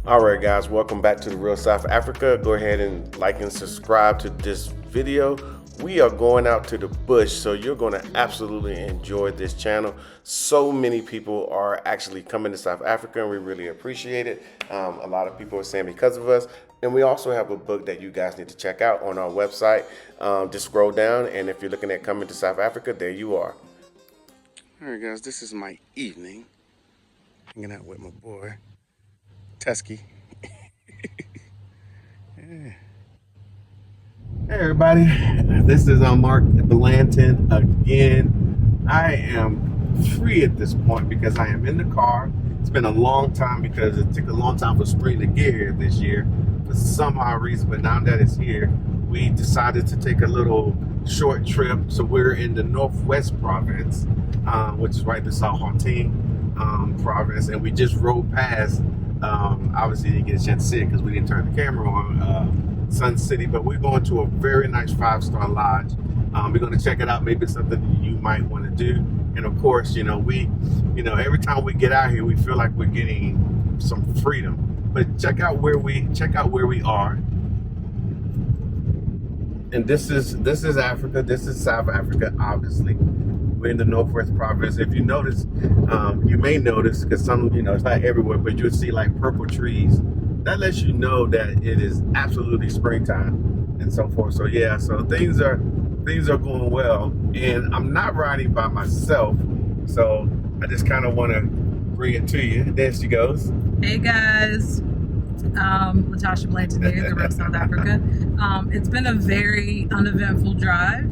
All right, guys, welcome back to the Real South Africa. Go ahead and like and subscribe to this video. We are going out to the bush, so you're going to absolutely enjoy this channel. So many people are actually coming to South Africa, and we really appreciate it. A lot of people are saying because of us. And we also have a book that you guys need to check out on our website. Just scroll down, and if you're looking at coming to South Africa, there you are. All right, guys, this is my evening. Hanging out with my boy, Tusky. Yeah. Hey everybody, this is Mark Blanton again. I am free at this point because I am in the car. It's been a long time because it took a long time for spring to get here this year for some odd reason, but now that it's here, we decided to take a little short trip. So we're in the Northwest Province, which is right beside Gauteng province, and we just rode past. Obviously didn't get a chance to see it because we didn't turn the camera on Sun City, but we're going to a very nice 5-star lodge. We're going to check it out. Maybe it's something you might want to do. And of course, every time we get out here, we feel like we're getting some freedom. But check out where we are. And this is Africa. This is South Africa, obviously. We're in the Northwest Province. If you notice, you may notice, because it's not everywhere, but you'll see like purple trees. That lets you know that it is absolutely springtime and so forth. So yeah, so things are going well. And I'm not riding by myself, so I just kind of want to bring it to you. There she goes. Hey guys, Latasha Blanton here, the Real South Africa. It's been a very uneventful drive,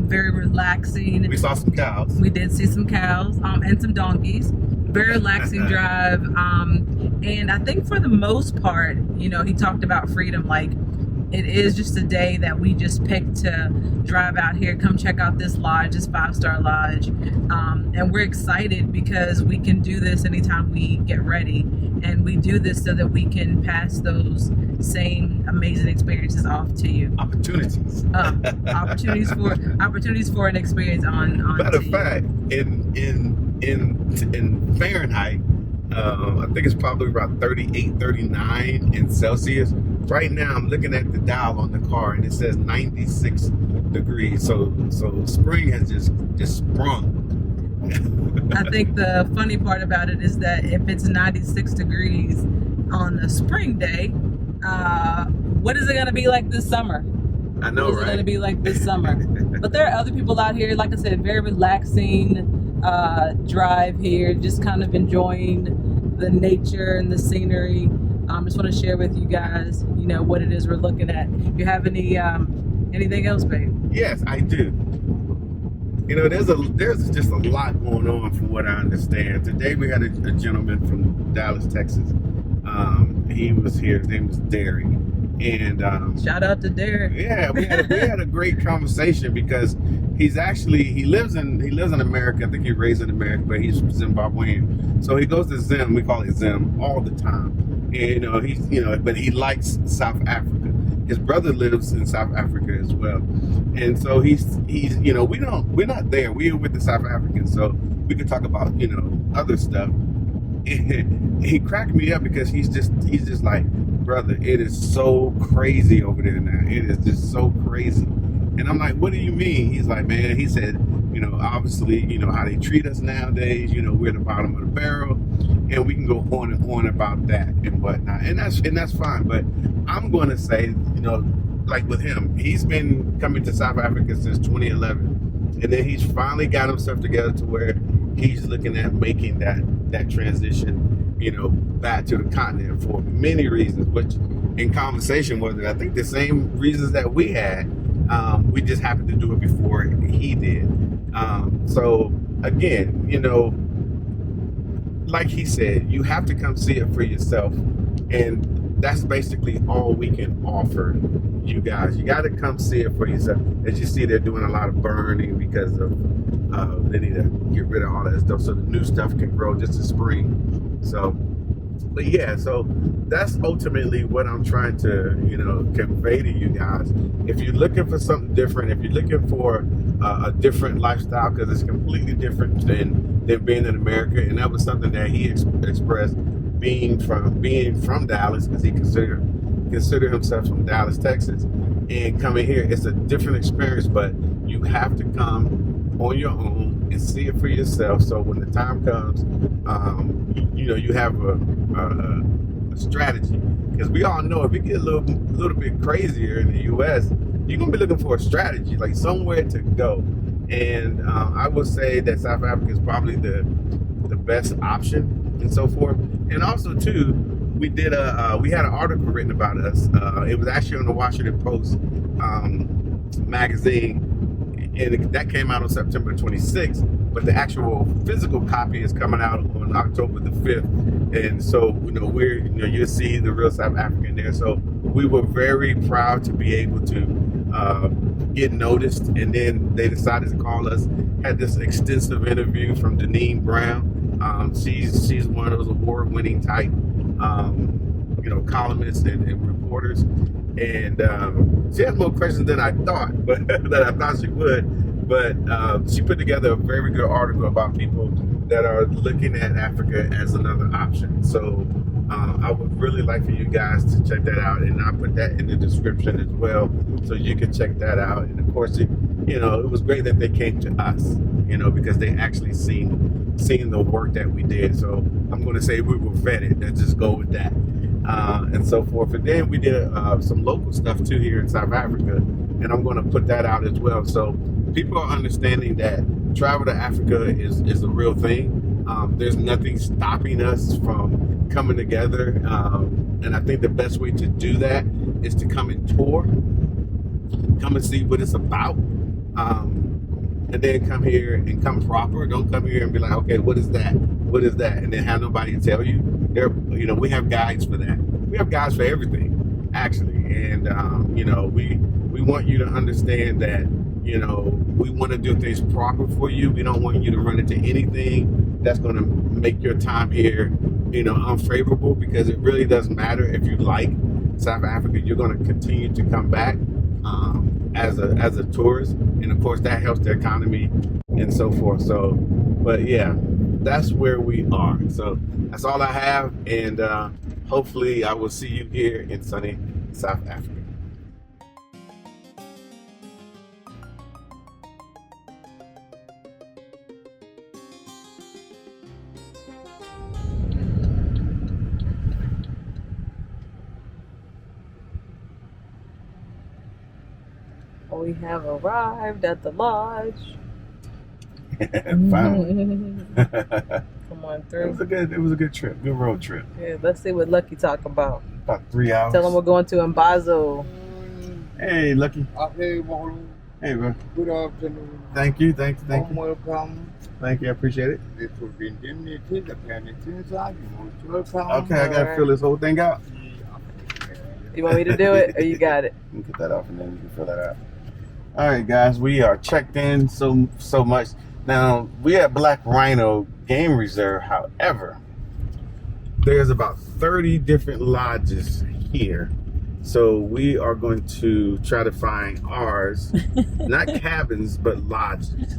very relaxing. We saw some cows. We did see some cows and some donkeys. Very relaxing drive. And I think for the most part, he talked about freedom. Like, it is just a day that we just picked to drive out here, come check out this lodge, this 5-star lodge. And we're excited because we can do this anytime we get ready. And we do this so that we can pass those same amazing experiences off to you. Opportunities. Opportunities for an experience on Matter of fact, in Fahrenheit, I think it's probably about 38, 39 in Celsius. Right now, I'm looking at the dial on the car, and it says 96 degrees. So spring has just sprung. I think the funny part about it is that if it's 96 degrees on a spring day, what is it going to be like this summer? I know, what is it going to be like this summer? But there are other people out here, like I said, very relaxing drive here, just kind of enjoying the nature and the scenery. Just want to share with you guys, what it is we're looking at. You have anything else, babe? Yes, I do. There's just a lot going on from what I understand. Today we had a gentleman from Dallas, Texas. He was here. His name was Derek. And shout out to Derek. Yeah, we had a great conversation because he lives in America. I think he's raised in America, but he's Zimbabwean. So he goes to Zim. We call it Zim all the time. And but he likes South Africa. His brother lives in South Africa as well. And so he's we're not there. We're with the South Africans, so we can talk about other stuff. He cracked me up because he's just like, brother, it is so crazy over there now. It is just so crazy. And I'm like, what do you mean? He's like, man, he said, obviously, how they treat us nowadays, we're at the bottom of the barrel, and we can go on and on about that and whatnot. And that's fine. But I'm going to say, like with him, he's been coming to South Africa since 2011. And then he's finally got himself together to where he's looking at making that transition, back to the continent for many reasons, which in conversation was, I think, the same reasons that we had. We just happened to do it before he did. So again, like he said, you have to come see it for yourself. And that's basically all we can offer you guys. You got to come see it for yourself. As you see, they're doing a lot of burning because of they need to get rid of all that stuff so the new stuff can grow just in spring. So, but yeah, so that's ultimately what I'm trying to, convey to you guys. If you're looking for something different, if you're looking for a different lifestyle, because it's completely different than being in America, and that was something that he expressed. being from Dallas, because he consider himself from Dallas, Texas, and coming here, it's a different experience. But you have to come on your own and see it for yourself. So when the time comes, you have a strategy. Because we all know if it get a little bit crazier in the U.S., you're gonna be looking for a strategy, like somewhere to go. And I would say that South Africa is probably the best option and so forth. And also too, we had an article written about us. It was actually on the Washington Post magazine, and that came out on September 26th. But the actual physical copy is coming out on October the 5th. And so, you'll see the real South African there. So we were very proud to be able to get noticed. And then they decided to call us, had this extensive interview from Deneen Brown. She's one of those award-winning type, columnists and reporters. And she has more questions than I thought, but that I thought she would. But she put together a very good article about people that are looking at Africa as another option. So I would really like for you guys to check that out, and I'll put that in the description as well, so you can check that out. And of course, it was great that they came to us, because they actually seen the work that we did. So I'm going to say we were vetted. Let's just go with that, and so forth. And then we did some local stuff too here in South Africa, and I'm going to put that out as well. So people are understanding that travel to Africa is a real thing. There's nothing stopping us from coming together. And I think the best way to do that is to come and tour, come and see what it's about. And then come here and come proper. Don't come here and be like, okay, what is that? What is that? And then have nobody tell you. We have guides for that. We have guides for everything, actually. And, we want you to understand that, we want to do things proper for you. We don't want you to run into anything that's going to make your time here, unfavorable, because it really doesn't matter if you like South Africa. You're going to continue to come back as a tourist, and of course that helps the economy and so forth. So, but yeah, that's where we are. So that's all I have, and hopefully I will see you here in sunny South Africa. We have arrived at the lodge. Finally. Come on through. It was a good trip. Good road trip. Yeah, let's see what Lucky talk about. About 3 hours. Tell him we're going to Mbazo. Hey, Lucky. Hey, bro. good afternoon. Thank you. Welcome. Thank you. I appreciate it. This will be indemnity, the penalty inside. You're most welcome. Okay, I gotta fill this whole thing out. You want me to do it, or you got it? You can put that off, and then you can fill that out. All right, guys, we are checked in so much. Now, we at Black Rhino Game Reserve. However, there's about 30 different lodges here. So we are going to try to find ours, not cabins, but lodges.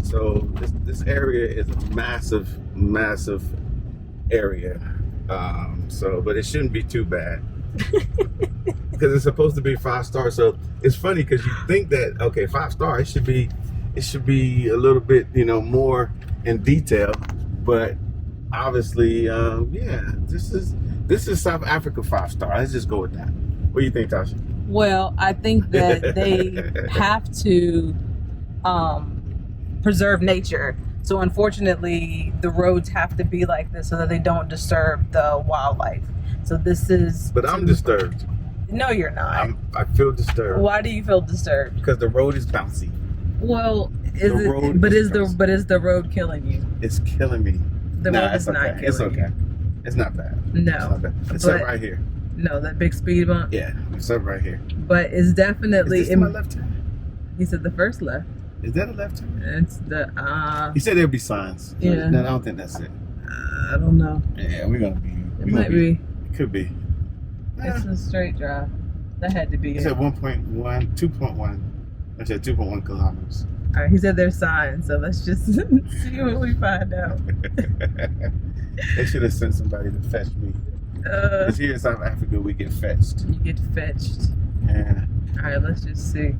So this area is a massive area. But it shouldn't be too bad. Because it's supposed to be 5-star. So it's funny because you think that, okay, 5-star, it should be a little bit, more in detail. But obviously, this is South Africa 5-star. Let's just go with that. What do you think, Tasha? Well, I think that they have to preserve nature. So unfortunately, the roads have to be like this so that they don't disturb the wildlife. So this is... But I'm disturbed. No, you're not. I feel disturbed. Why do you feel disturbed? Because the road is bouncy. Well, is the road killing you? It's killing me. The road is not killing you. It's okay. It's not bad. No. It's not bad. It's up right here. No, that big speed bump? Yeah, it's up right here. But it's definitely... Is this my left turn? He said the first left. Is that a left turn? It's the... He said there'd be signs. Yeah. No, I don't think that's it. I don't know. Yeah, we're going to be... It might be. It could be. It's a straight drive. That had to be It's at 1.1, 2.1. I said 2.1 kilometers. All right, he said there's signs, so let's just see what we find out. They should have sent somebody to fetch me. Because here in South Africa, we get fetched. You get fetched. Yeah. All right, let's just see.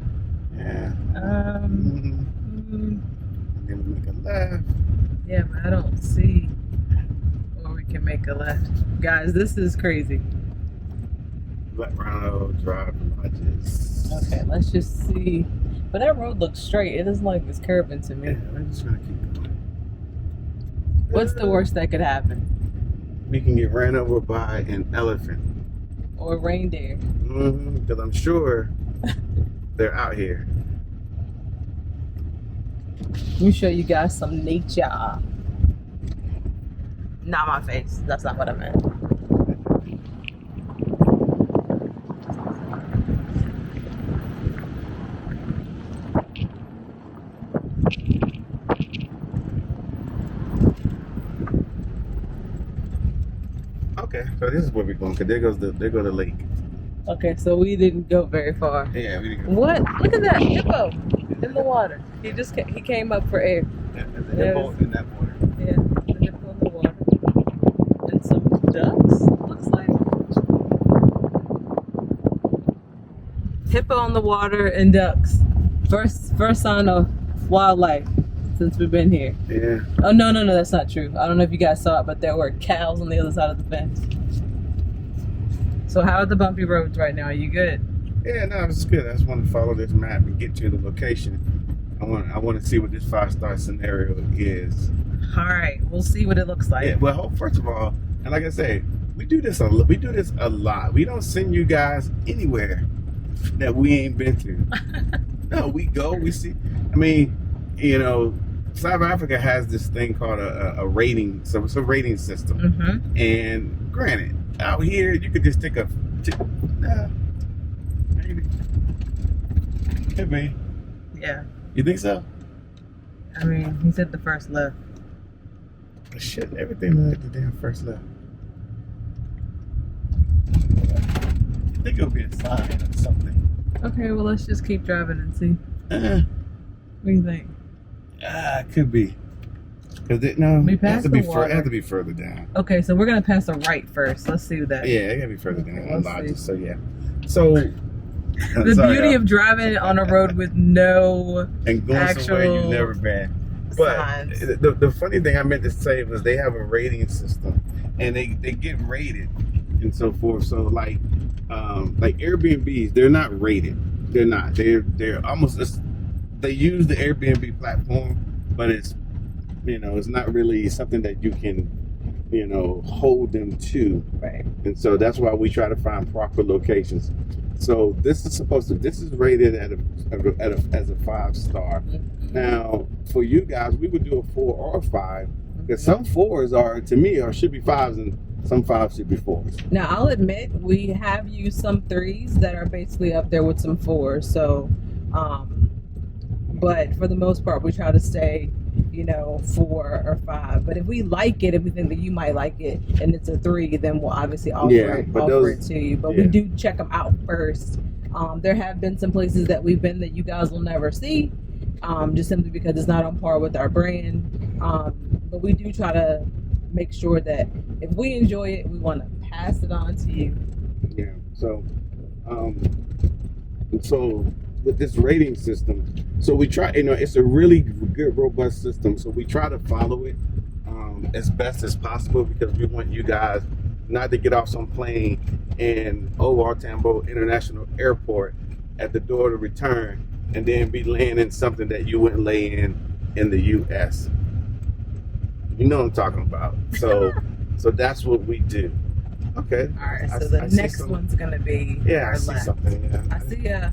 Yeah. Mm, And then we make a left. yeah, but I don't see where we can make a left. Guys, this is crazy. Black Ronald Drive Lodges. Okay, let's just see. But that road looks straight. It isn't like it's curving to me. Yeah, we're just gonna keep going. What's the worst that could happen? We can get ran over by an elephant. Or reindeer. Because I'm sure they're out here. Let me show you guys some nature. Not my face. That's not what I meant. Okay, so this is where we're going. Cause there goes the lake. Okay, so we didn't go very far. Yeah, we didn't go. What? Look at that hippo in the water. He came up for air. Yeah, there's a hippo in that water. Yeah, the hippo in the water. And some ducks, looks like. Hippo in the water and ducks. First sign of wildlife since we've been here. Yeah. Oh, no, that's not true. I don't know if you guys saw it, but there were cows on the other side of the fence. So how are the bumpy roads right now? Are you good? Yeah, no, it's good. I just want to follow this map and get to the location. I want to see what this 5-star scenario is. All right, we'll see what it looks like. Yeah, well, first of all, and like I say, we do this a lot. We don't send you guys anywhere that we ain't been to. No, we go, we see. I mean, you know, South Africa has this thing called a rating, so it's a rating system. Mm-hmm. And granted, out here you could just take a maybe. Could be. Yeah. You think so? I mean, he said the first left. Shit, everything like the damn first left. I think it'll be a sign or something. Okay, well, let's just keep driving and see. What do you think? It could be. Cause it We has passed to be the water. it has to be further down. Okay, so we're going to pass a right first. Let's see that. Yeah, it gotta be further down. Let's Lodges, see. so yeah. So The beauty of driving on a road with no and going somewhere you've actual never been. But signs. the funny thing I meant to say was they have a rating system and they get rated and so forth. So like Airbnbs, they're not rated. They're not. They're almost they use the Airbnb platform, but it's it's not really something that you can hold them to. Right. And so that's why we try to find proper locations. So this is rated as a 5-star. Mm-hmm. Now, for you guys, we would do a 4 or a 5 because some 4s to me should be 5s and some 5s should be 4s. Now, I'll admit we have used some 3s that are basically up there with some 4s. So, but for the most part, we try to stay 4 or 5. But if we like it, if we think that you might like it and it's a 3, then we'll obviously offer it to you. But we do check them out first. There have been some places that we've been that you guys will never see, just simply because it's not on par with our brand. But we do try to make sure that if we enjoy it, we want to pass it on to you. Yeah. So, with this rating system, so we try, it's a really good, robust system. So we try to follow it as best as possible because we want you guys not to get off some plane in O.R. Tambo International Airport at the door to return and then be laying in something that you wouldn't lay in the U.S. You know what I'm talking about. So that's what we do. Okay. All right. So the next one's gonna be I see left. something. Yeah.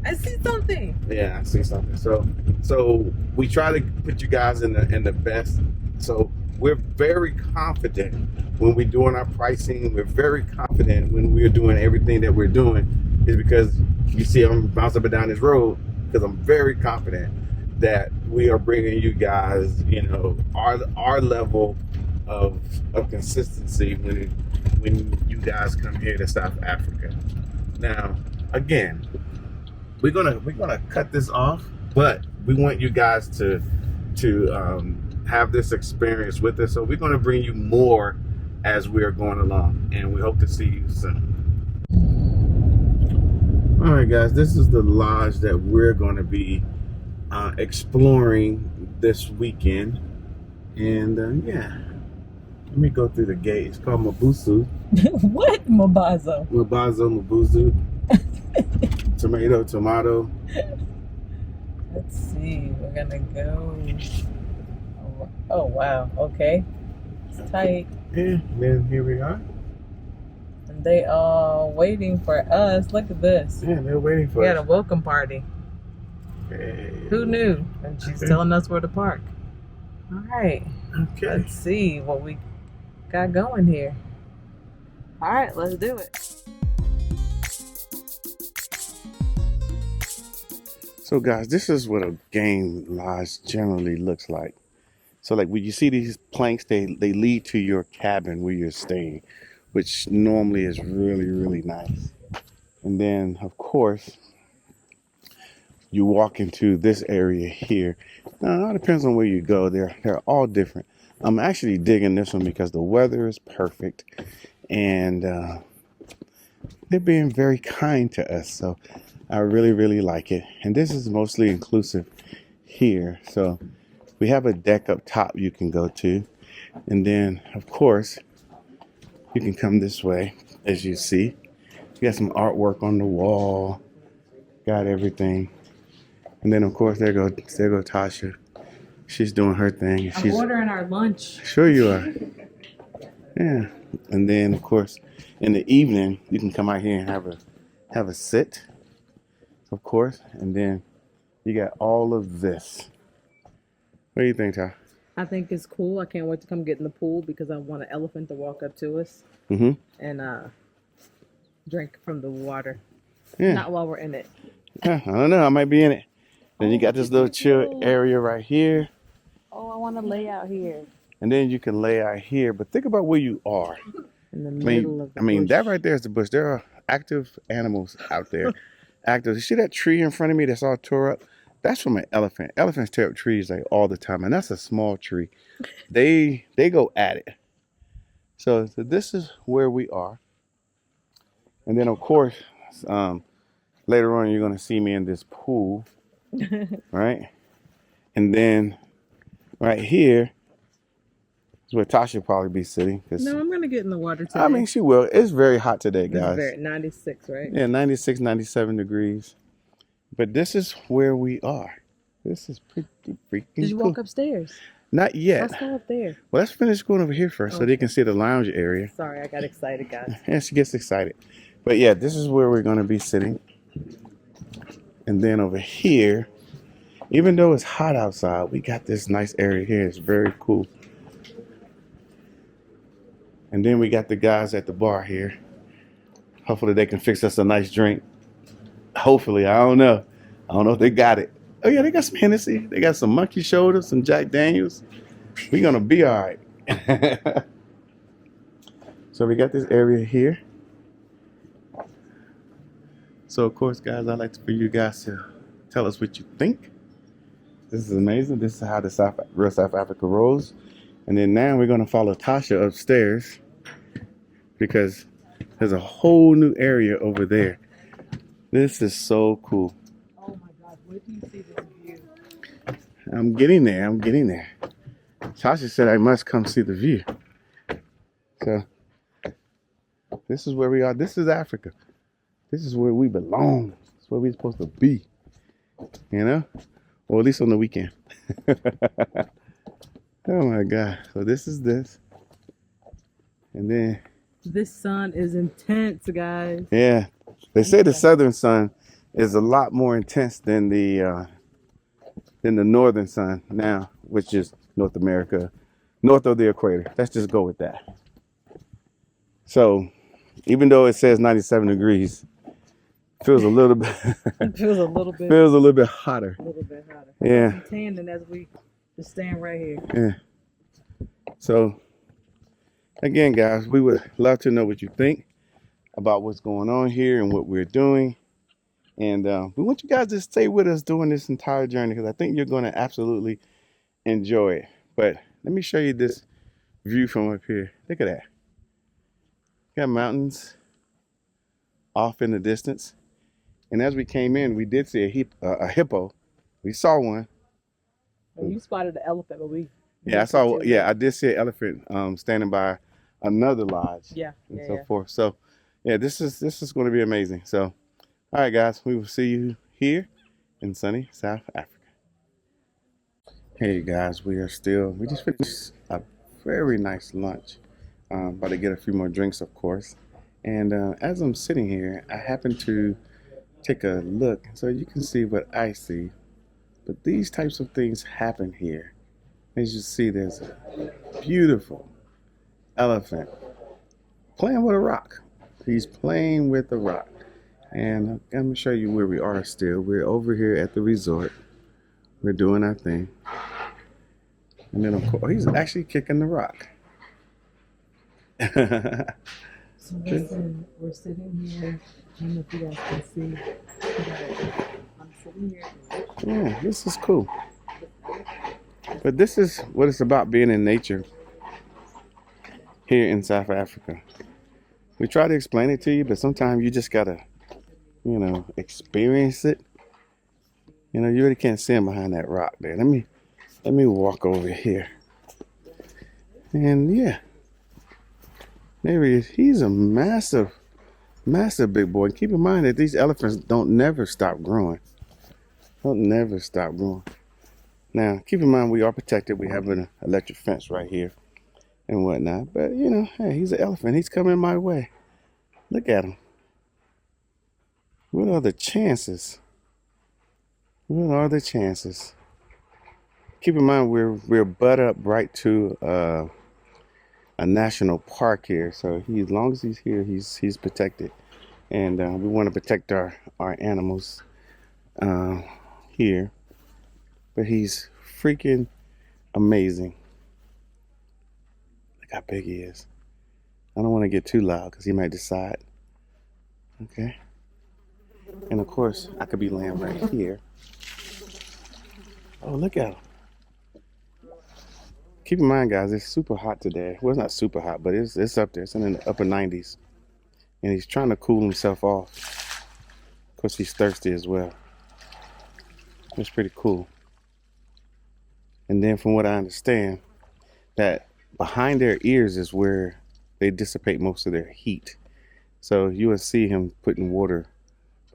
I see something. Yeah, I see something. So we try to put you guys in the best. So we're very confident when we're doing our pricing. We're very confident when we're doing everything that we're doing. Is because you see I'm bouncing up and down this road because I'm very confident that we are bringing you guys, our level of consistency when you guys come here to South Africa. Now, again, we're gonna cut this off, but we want you guys to have this experience with us. So we're gonna bring you more as we are going along, and we hope to see you soon. All right, guys, this is the lodge that we're going to be exploring this weekend, and yeah, let me go through the gate. It's called Mabusu. What? Mabazo. Mabuzu. Tomato. Let's see. We're gonna go. Oh wow. Okay. It's tight. Yeah, then here we are. And they are waiting for us. Look at this. Yeah, they're waiting for We had a us. welcome party. Hey. Who knew? And she's telling us where to park. All right. Okay. Let's see what we got going here. All right, let's do it. So guys, this is what a game lodge generally looks like. So like when you see these planks, they lead to your cabin where you're staying, which normally is really, really nice. And then of course, you walk into this area here. Now it all depends on where you go. They're all different. I'm actually digging this one because the weather is perfect, and they're being very kind to us. So I really, really like it. And this is mostly inclusive here. So we have a deck up top you can go to. And then, of course, you can come this way, as you see. You got some artwork on the wall. Got everything. And then, of course, there go Tasha. She's doing her thing. I'm ordering our lunch. Sure you are. Yeah. And then, of course, in the evening, you can come out here and have a sit, of course. And then you got all of this. What do you think, Ty? I think it's cool. I can't wait to come get in the pool because I want an elephant to walk up to us Mm-hmm. and drink from the water. Yeah. Not while we're in it. Yeah, I don't know. I might be in it. Then you got this little chill area right here. Oh, I want to lay out here. And then you can lay out here. But think about where you are. In the middle of the I mean, bush. that right there is the bush. There are active animals out there. Active. You see that tree in front of me that's all tore up? That's from an elephant. Elephants tear up trees like all the time. And that's a small tree. They go at it. So this is where we are. And then, of course, later on, you're going to see me in this pool. Right? And then right here is where Tasha will probably be sitting. No, I'm going to get in the water today. I mean, she will. It's very hot today, It's guys. very 96, right? Yeah, 96, 97 degrees. But this is where we are. This is pretty freaking Did you cool. walk upstairs? Not yet. Let's go up there. Well, let's finish going over here first so they can see the lounge area. Sorry, I got excited, guys. And she gets excited. But yeah, this is where we're going to be sitting. And then over here, even though it's hot outside, we got this nice area here. It's very cool. And then we got the guys at the bar here. Hopefully they can fix us a nice drink. Hopefully, I don't know. I don't know if they got it. Oh yeah, they got some Hennessy. They got some Monkey Shoulder, some Jack Daniels. We're gonna be all right. So we got this area here. So of course, guys, I'd like for you guys to tell us what you think. This is amazing. This is how the real South Africa rolls. And then now we're gonna follow Tasha upstairs because there's a whole new area over there. This is so cool. Oh my God, wait till you see this view. I'm getting there. I'm getting there. Tasha said I must come see the view. So this is where we are. This is Africa. This is where we belong. It's where we're supposed to be. You know? Or at least on the weekend. Oh my God. So this is this. And then This sun is intense, guys. yeah. They say the southern sun is a lot more intense than the northern sun now, which is North America, north of the equator. Let's just go with that. So, even though it says 97 degrees, feels a little bit It feels a little bit hotter. A little bit hotter. Yeah. I'm tanning as we just stand right here. Yeah. So, again, guys, we would love to know what you think about what's going on here and what we're doing. And we want you guys to stay with us during this entire journey because I think you're going to absolutely enjoy it. But let me show you this view from up here. Look at that. Got mountains off in the distance. And as we came in, we did see a hippo. We saw one. Well, you spotted the elephant, but we Yeah, I saw. Yeah, I did see an elephant standing by another lodge. Yeah, and yeah, so yeah. forth. So, yeah, this is going to be amazing. So, all right, guys, we will see you here in sunny South Africa. Hey guys, we just finished a very nice lunch. About to get a few more drinks, of course. And as I'm sitting here, I happen to take a look so you can see what I see. But these types of things happen here. As you see, there's a beautiful elephant playing with a rock. He's playing with a rock. And I'm going to show you where we are still. We're over here at the resort. We're doing our thing. And then, of course, he's actually kicking the rock. So listen, we're sitting here. I don't know if you guys can see. I'm sitting here. Yeah, this is cool. But this is what it's about being in nature here in South Africa. We try to explain it to you, but sometimes you just gotta, experience it. You really can't see him behind that rock there. Let me walk over here. And yeah, there he is. He's a massive, massive big boy. Keep in mind that these elephants don't never stop growing. Don't never stop growing. Now, keep in mind we are protected. We have an electric fence right here and whatnot. But, hey, he's an elephant. He's coming my way. Look at him. What are the chances? What are the chances? Keep in mind we're butt up right to a national park here. So as long as he's here, he's protected. And we want to protect our animals here. But he's freaking amazing. Look how big he is. I don't want to get too loud because he might decide. Okay. And of course, I could be laying right here. Oh, look at him. Keep in mind, guys, it's super hot today. Well, it's not super hot, but it's up there. It's in the upper 90s. And he's trying to cool himself off. Of course, he's thirsty as well. It's pretty cool. And then from what I understand, that behind their ears is where they dissipate most of their heat. So you will see him putting water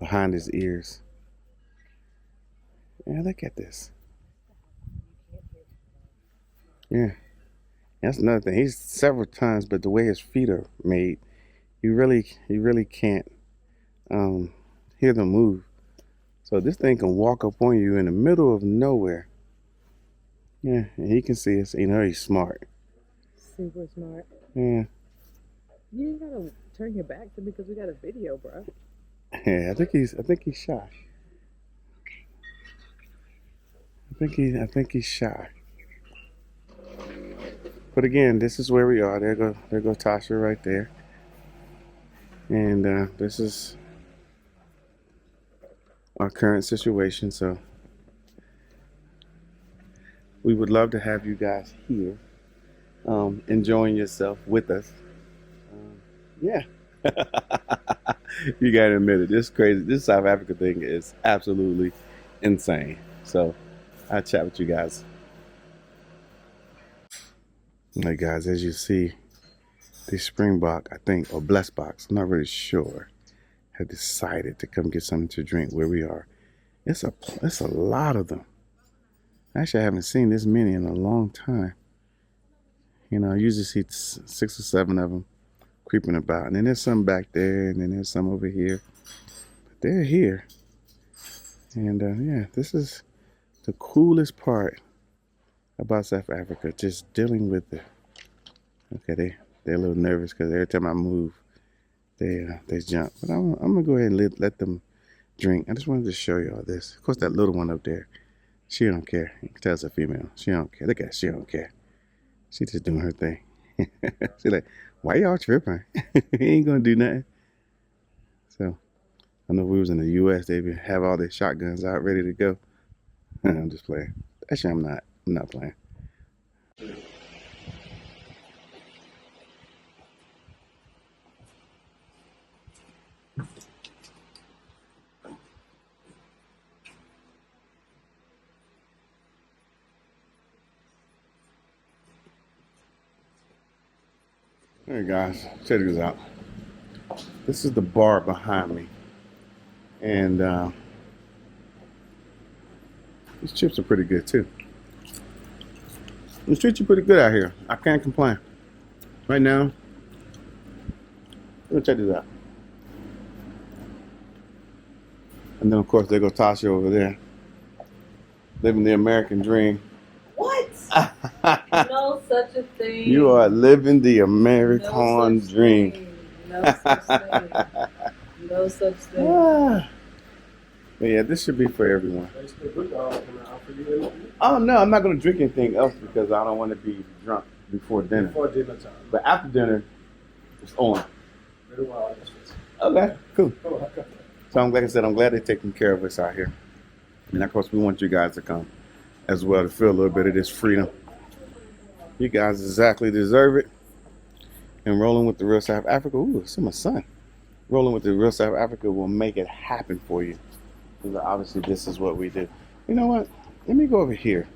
behind his ears. Yeah, look at this. Yeah, that's another thing. He's several times, but the way his feet are made, you really can't hear them move. So this thing can walk up on you in the middle of nowhere. Yeah, and he can see us. He's smart. Super smart. Yeah. You ain't gotta turn your back to me because we got a video, bro. Yeah, I think he's shy. I think he's shy. But again, this is where we are. There go Tasha right there. And this is our current situation. So we would love to have you guys here, enjoying yourself with us. Yeah. You gotta admit it. This is crazy. This South Africa thing is absolutely insane. So I'll chat with you guys. Hey guys, as you see, the Springbok, I think, or Blessbox, I'm not really sure, have decided to come get something to drink where we are. It's a lot of them. Actually, I haven't seen this many in a long time. I usually see 6 or 7 of them creeping about. And then there's some back there, and then there's some over here. But they're here. And yeah, this is the coolest part about South Africa, just dealing with it. Okay, they're a little nervous because every time I move, they jump. But I'm gonna go ahead and let them drink. I just wanted to show you all this. Of course, that little one up there, she don't care. You can tell it's a female. She don't care. Look at her, she don't care. She just doing her thing. She like, why y'all tripping? He ain't gonna do nothing. So I know if we was in the U.S., they'd have all their shotguns out ready to go. I'm just playing. Actually, I'm not. I'm not playing. Hey guys, check this out. This is the bar behind me, and these chips are pretty good too. They treat you pretty good out here. I can't complain. Right now, let me check this out. And then of course there goes Tasha over there, living the American dream. What? No such a thing. You are living the American dream. Thing. No such thing. No such thing. But yeah, this should be for everyone. Oh no, I'm not gonna drink anything else because I don't want to be drunk before dinner. Before dinner time. But after dinner, it's on. Okay, cool. So I'm like I said, I'm glad they're taking care of us out here. And of course, we want you guys to come as well to feel a little bit of this freedom. You guys exactly deserve it. And rolling with the real South Africa, ooh, it's in my son. Rolling with the real South Africa will make it happen for you. Because obviously, this is what we do. You know what? Let me go over here.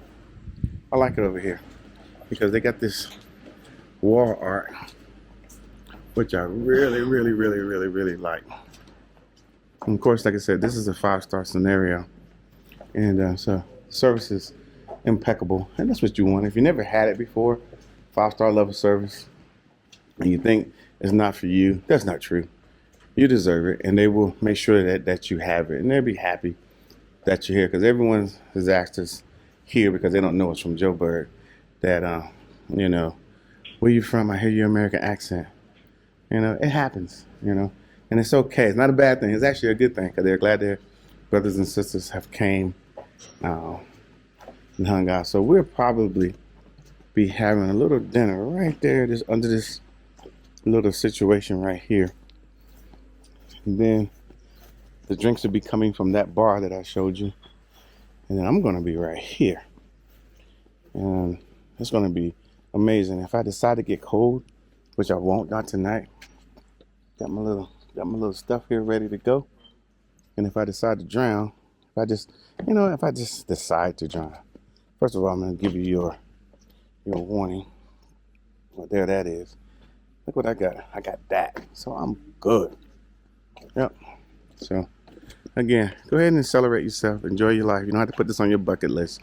I like it over here because they got this wall art, which I really, really, really, really, really like. And of course, like I said, this is a 5-star scenario, and so service is impeccable, and that's what you want. If you never had it before, 5-star level service, and you think it's not for you, that's not true. You deserve it, and they will make sure that you have it, and they'll be happy that you're here because everyone has asked us here because they don't know us from Joburg that you know, where you from? I hear your American accent. You know, it happens. You know, and it's okay. It's not a bad thing. It's actually a good thing because they're glad their brothers and sisters have came and hung out. So we'll probably be having a little dinner right there, just under this little situation right here. And then the drinks will be coming from that bar that I showed you. And then I'm going to be right here. And it's going to be amazing. If I decide to get cold, which I won't, not tonight, got my little stuff here ready to go. And if I decide to drown, if I just decide to drown, first of all, I'm going to give you your warning. Well, there that is. Look what I got. I got that. So I'm good. Yep. So, again, go ahead and celebrate yourself. Enjoy your life. You don't have to put this on your bucket list.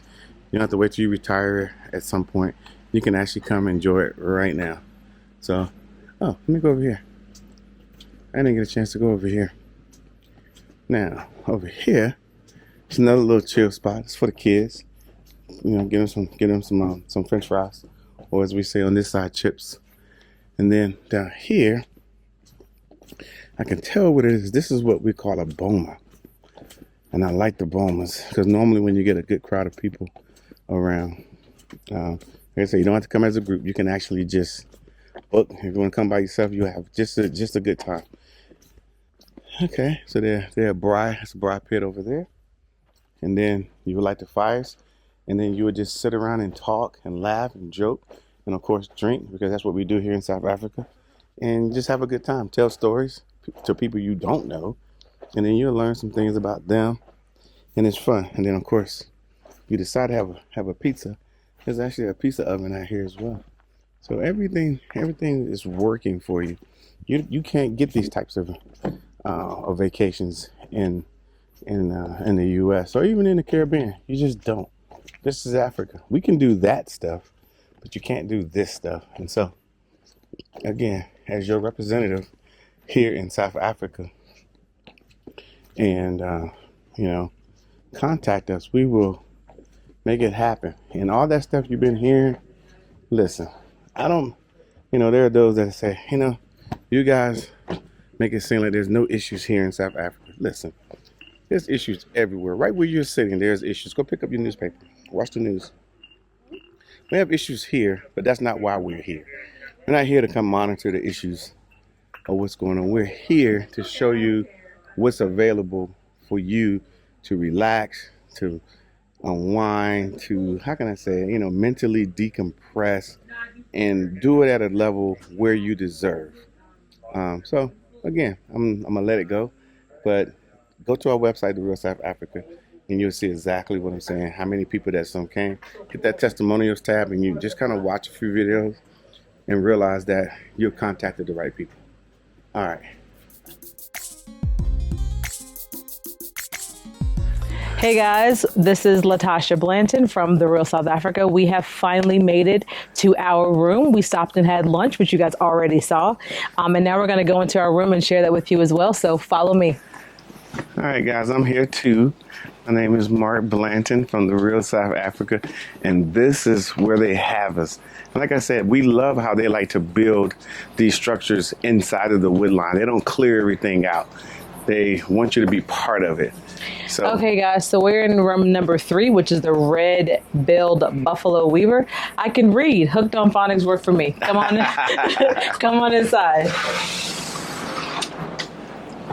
You don't have to wait till you retire at some point. You can actually come enjoy it right now. So, let me go over here. I didn't get a chance to go over here. Now, over here, it's another little chill spot. It's for the kids. You know, get them some French fries, or as we say on this side, chips. And then down here, I can tell what it is. This is what we call a boma. And I like the bomas because normally when you get a good crowd of people around, like I say, you don't have to come as a group. You can actually just book. If you want to come by yourself, you have just a good time. Okay, so they're that's a braai pit over there. And then you would light the fires. And then you would just sit around and talk and laugh and joke. And of course, drink, because that's what we do here in South Africa. And just have a good time. Tell stories to people you don't know. And then you'll learn some things about them. And it's fun. And then, of course, you decide to have a pizza. There's actually a pizza oven out here as well. So everything is working for you. You can't get these types of vacations in the U.S. or even in the Caribbean. You just don't. This is Africa. We can do that stuff, but you can't do this stuff. And so, again, as your representative here in South Africa, and contact us. We will make it happen. And all that stuff you've been hearing, listen, there are those that say, you guys make it seem like there's no issues here in South Africa. Listen, there's issues everywhere. Right where you're sitting, there's issues. Go pick up your newspaper. Watch the news. We have issues here, but that's not why we're here. We're not here to come monitor the issues of what's going on. We're here to show you what's available for you to relax, to unwind, to, how can I say it, mentally decompress and do it at a level where you deserve. So again, I'm gonna let it go, but go to our website, The Real South Africa, and you'll see exactly what I'm saying. How many people that some came. Hit that testimonials tab, and you just kind of watch a few videos and realize that you've contacted the right people. All right. Hey guys, this is Latasha Blanton from The Real South Africa. We have finally made it to our room. We stopped and had lunch, which you guys already saw. And now we're going to go into our room and share that with you as well. So follow me. All right, guys, I'm here too. My name is Mark Blanton from The Real South Africa, and this is where they have us. And like I said, we love how they like to build these structures inside of the wood line. They don't clear everything out. They want you to be part of it. So, okay, guys, so we're in room number 3, which is the red-billed buffalo weaver. I can read. Hooked on Phonics work for me. Come on, come on inside.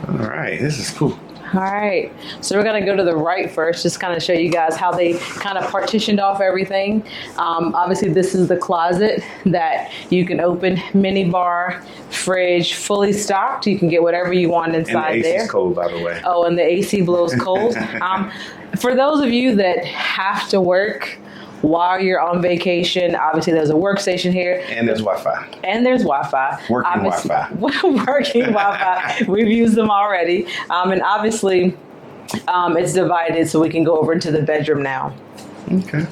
All right, this is cool. All right, so we're gonna go to the right first, just kind of show you guys how they kind of partitioned off everything. Obviously, this is the closet that you can open, mini bar, fridge, fully stocked. You can get whatever you want inside and the there. AC's cold, by the way. Oh, and the AC blows cold. For those of you that have to work while you're on vacation, obviously there's a workstation here. And there's Wi-Fi. And there's Wi-Fi. Working Wi-Fi. Working Wi-Fi. We've used them already. And obviously it's divided so we can go over into the bedroom now. Okay.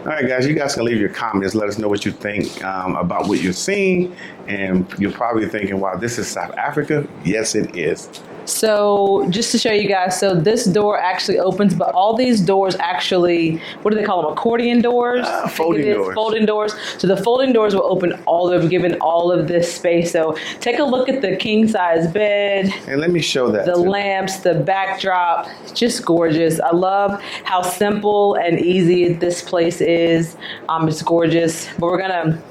All right, guys, you guys can leave your comments. Let us know what you think about what you're seeing. And you're probably thinking, wow, this is South Africa. Yes, it is. So just to show you guys, so this door actually opens, but all these doors actually, what do they call them? Accordion doors? Folding doors. Folding doors. So the folding doors will open given all of this space. So take a look at the king size bed. And let me show that. The lamps, the backdrop, just gorgeous. I love how simple and easy this place is. It's gorgeous. But we're gonna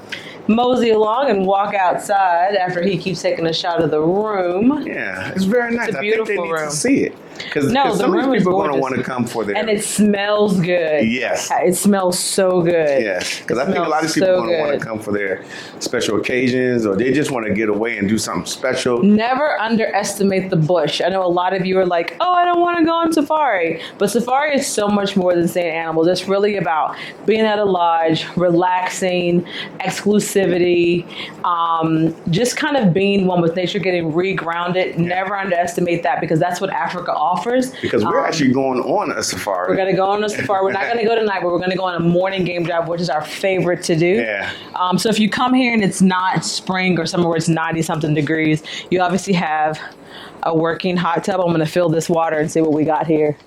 mosey along and walk outside after he keeps taking a shot of the room. Yeah, it's very nice. It's a beautiful I think they need room. to see it. Because No, the some of room these is people are going to gorgeous. want to come for their... And it smells good. Yes. It smells so good. Yes, because I think a smells lot of people so want to good. come for their special occasions, or they just want to get away and do something special. Never underestimate the bush. I know a lot of you are like, oh, I don't want to go on safari. But safari is so much more than seeing animals. It's really about being at a lodge, relaxing, exclusivity, just kind of being one with nature, getting regrounded. Never underestimate that, because that's what Africa offers. Because we're actually going on a safari. We're going to go on a safari. We're not going to go tonight, but we're going to go on a morning game drive, which is our favorite to do. Yeah. So if you come here and it's not spring or somewhere where it's 90-something degrees, you obviously have a working hot tub. I'm going to fill this water and see what we got here.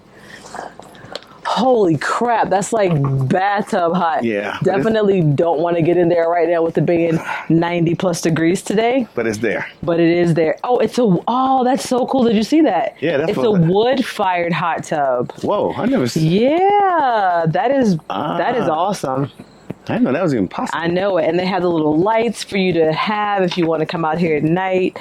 Holy crap, that's like bathtub hot. Yeah. Definitely don't want to get in there right now with it being 90 plus degrees today. But it's there. But it is there. Oh, that's so cool. Did you see that? Yeah, that's it's a wood-fired hot tub. Whoa, I never seen... Yeah, that is awesome. I didn't know that was even possible. I know it. And they have the little lights for you to have if you want to come out here at night.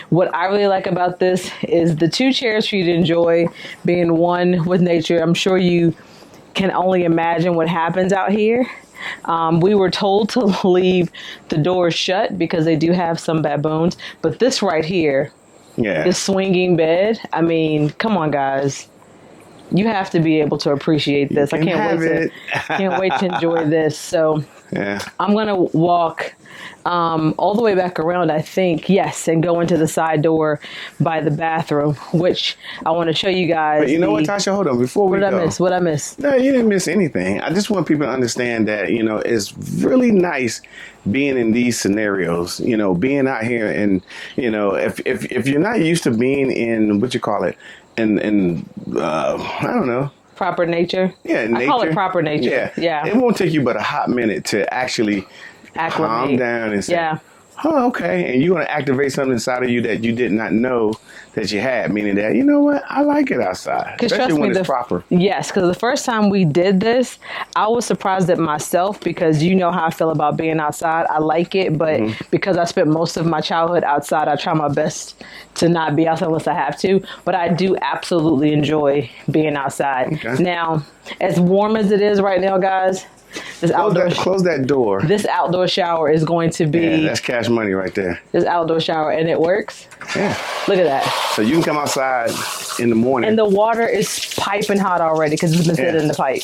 What I really like about this is the 2 chairs for you to enjoy being one with nature. I'm sure you can only imagine what happens out here. We were told to leave the doors shut because they do have some baboons. But this right here, this swinging bed, I mean, come on, guys. You have to be able to appreciate this. I can't wait to enjoy this. So I'm going to walk all the way back around, I think, yes, and go into the side door by the bathroom, which I want to show you guys. But you know what, Tasha? Hold on. Before we go. What I miss? No, you didn't miss anything. I just want people to understand that, it's really nice being in these scenarios, being out here. And, if you're not used to being in, what you call it, and I don't know. Proper nature? Yeah, nature. I call it proper nature. Yeah. It won't take you but a hot minute to actually acclimate. calm down and say, Oh, okay. And you're going to activate something inside of you that you did not know that you had, meaning that, you know what, I like it outside, especially when it's proper. Yes, because the first time we did this, I was surprised at myself because you know how I feel about being outside. I like it, but because I spent most of my childhood outside, I try my best to not be outside unless I have to. But I do absolutely enjoy being outside. Okay. Now, as warm as it is right now, guys, Close that door. This outdoor shower is going to be... Yeah, that's cash money right there. This outdoor shower, and it works. Yeah. Look at that. So you can come outside in the morning. And the water is piping hot already because it's been sitting in the pipe.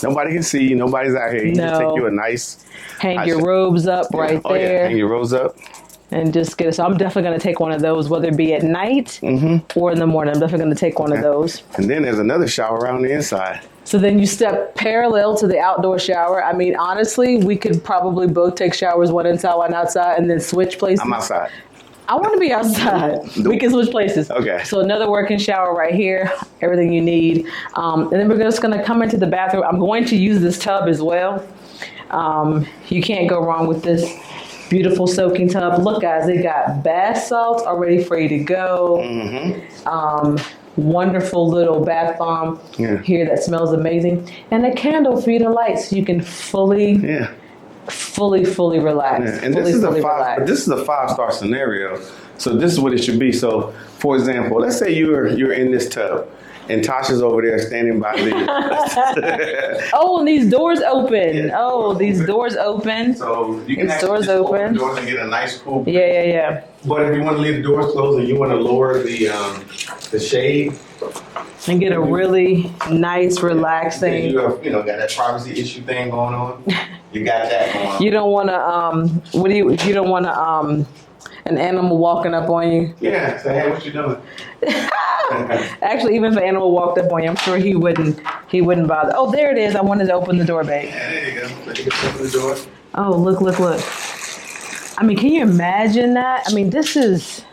Nobody can see you. Nobody's out here. You just take you a nice... Hang your robes up right there. Yeah. Hang your robes up. And just get it. So I'm definitely going to take one of those, whether it be at night or in the morning. I'm definitely going to take one of those. And then there's another shower around the inside. So then you step parallel to the outdoor shower. I mean, honestly, we could probably both take showers, one inside, one outside, and then switch places. I'm outside. I want to be outside. We can switch places. Okay. So another working shower right here, everything you need. And then we're just going to come into the bathroom. I'm going to use this tub as well. You can't go wrong with this beautiful soaking tub. Look, guys, they got bath salts already free to go. Wonderful little bath bomb here that smells amazing, and a candle for you to light so you can fully relax. Yeah. And this is a 5-star scenario. So this is what it should be. So, for example, let's say you're in this tub. And Tasha's over there standing by the... Oh, and these doors open. These doors open. So you can doors open. Open the doors and get a nice cool... Yeah. But if you want to leave the doors closed and you want to lower the shade... And get a really nice, relaxing... You have, got that privacy issue thing going on. You got that going on. You don't want to, you don't want to, an animal walking up on you? Yeah, say, hey, what you doing? Actually, even if an animal walked up on you, I'm sure he wouldn't bother. Oh, there it is. I wanted to open the door, babe. Yeah, there you go. So you can open the door. Oh, look. I mean, can you imagine that? I mean, this is,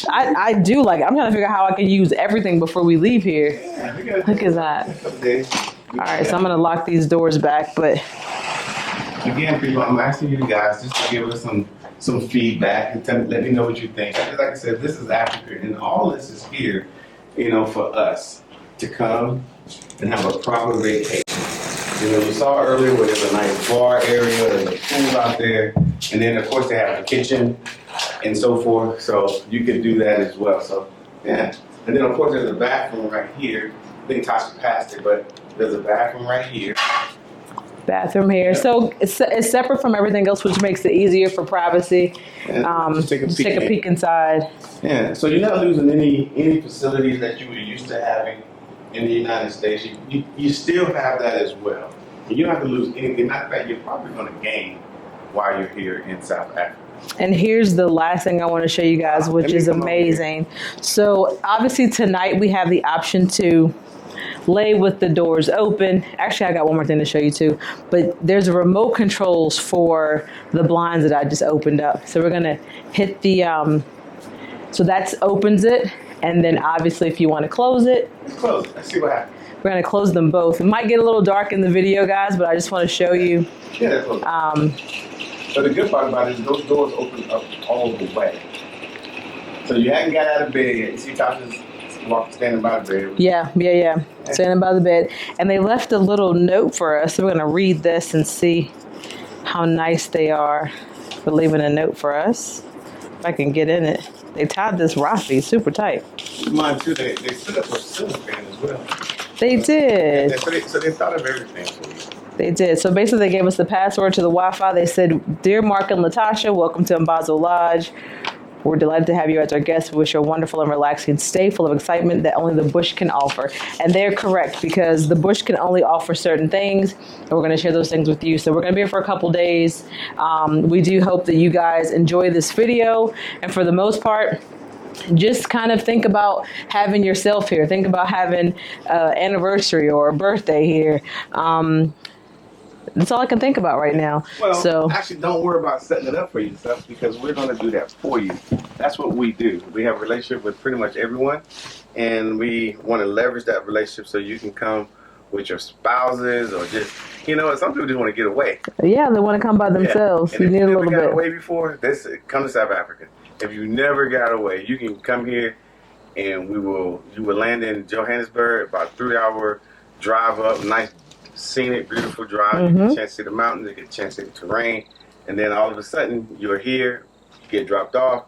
I do like it. I'm trying to figure out how I can use everything before we leave here. Yeah, look at that. All right, so I'm going to lock these doors back, but... Again, people, I'm asking you guys just to give us some feedback and let me know what you think. Like I said, this is Africa, and all this is here, for us to come and have a proper vacation. You saw earlier where there's a nice bar area, there's a pool out there, and then of course they have a kitchen and so forth, so you can do that as well. So, yeah. And then of course there's a bathroom right here. I think Tasha passed it, but there's a bathroom right here. Bathroom here. So it's separate from everything else, which makes it easier for privacy. Take a peek inside. Yeah, so you're not losing any facilities that you were used to having in the United States. You still have that as well. You don't have to lose anything. Matter of fact, you're probably going to gain while you're here in South Africa. And here's the last thing I want to show you guys, which is amazing. So obviously tonight we have the option to lay with the doors open. Actually, I got one more thing to show you too. But there's remote controls for the blinds that I just opened up. So we're gonna hit the, so that opens it. And then obviously if you want to close it. Close it. Let's see what happens. We're gonna close them both. It might get a little dark in the video, guys, but I just want to show you. Yeah, so the good part about it is those doors open up all the way. So you haven't got out of bed yet. You see Tasha's standing by the bed. Yeah. Standing by the bed. And they left a little note for us. So we're going to read this and see how nice they are for leaving a note for us. If I can get in it. They tied this Rafi super tight. Mine too. They set up a ceiling fan as well. They did. So they thought of everything for you. They did. So basically they gave us the password to the Wi-Fi. They said, "Dear Mark and Latasha, welcome to Mbazo Lodge. We're delighted to have you as our guest. We wish you a wonderful and relaxing stay full of excitement that only the bush can offer." And they're correct, because the bush can only offer certain things, and we're going to share those things with you. So we're going to be here for a couple days. We do hope that you guys enjoy this video. And for the most part, just kind of think about having yourself here. Think about having an anniversary or a birthday here. That's all I can think about right now. Well, actually, don't worry about setting it up for yourself, because we're going to do that for you. That's what we do. We have a relationship with pretty much everyone, and we want to leverage that relationship so you can come with your spouses or just, some people just want to get away. Yeah, they want to come by Yeah. themselves. And You if need you a never little got bit. away before, come to South Africa. If you never got away, you can come here and you will land in Johannesburg, about a 3 hour drive up, nice scenic, beautiful drive. You get a Hmm. chance to see the mountains, you get a chance to see the terrain, and then all of a sudden you're here, you get dropped off,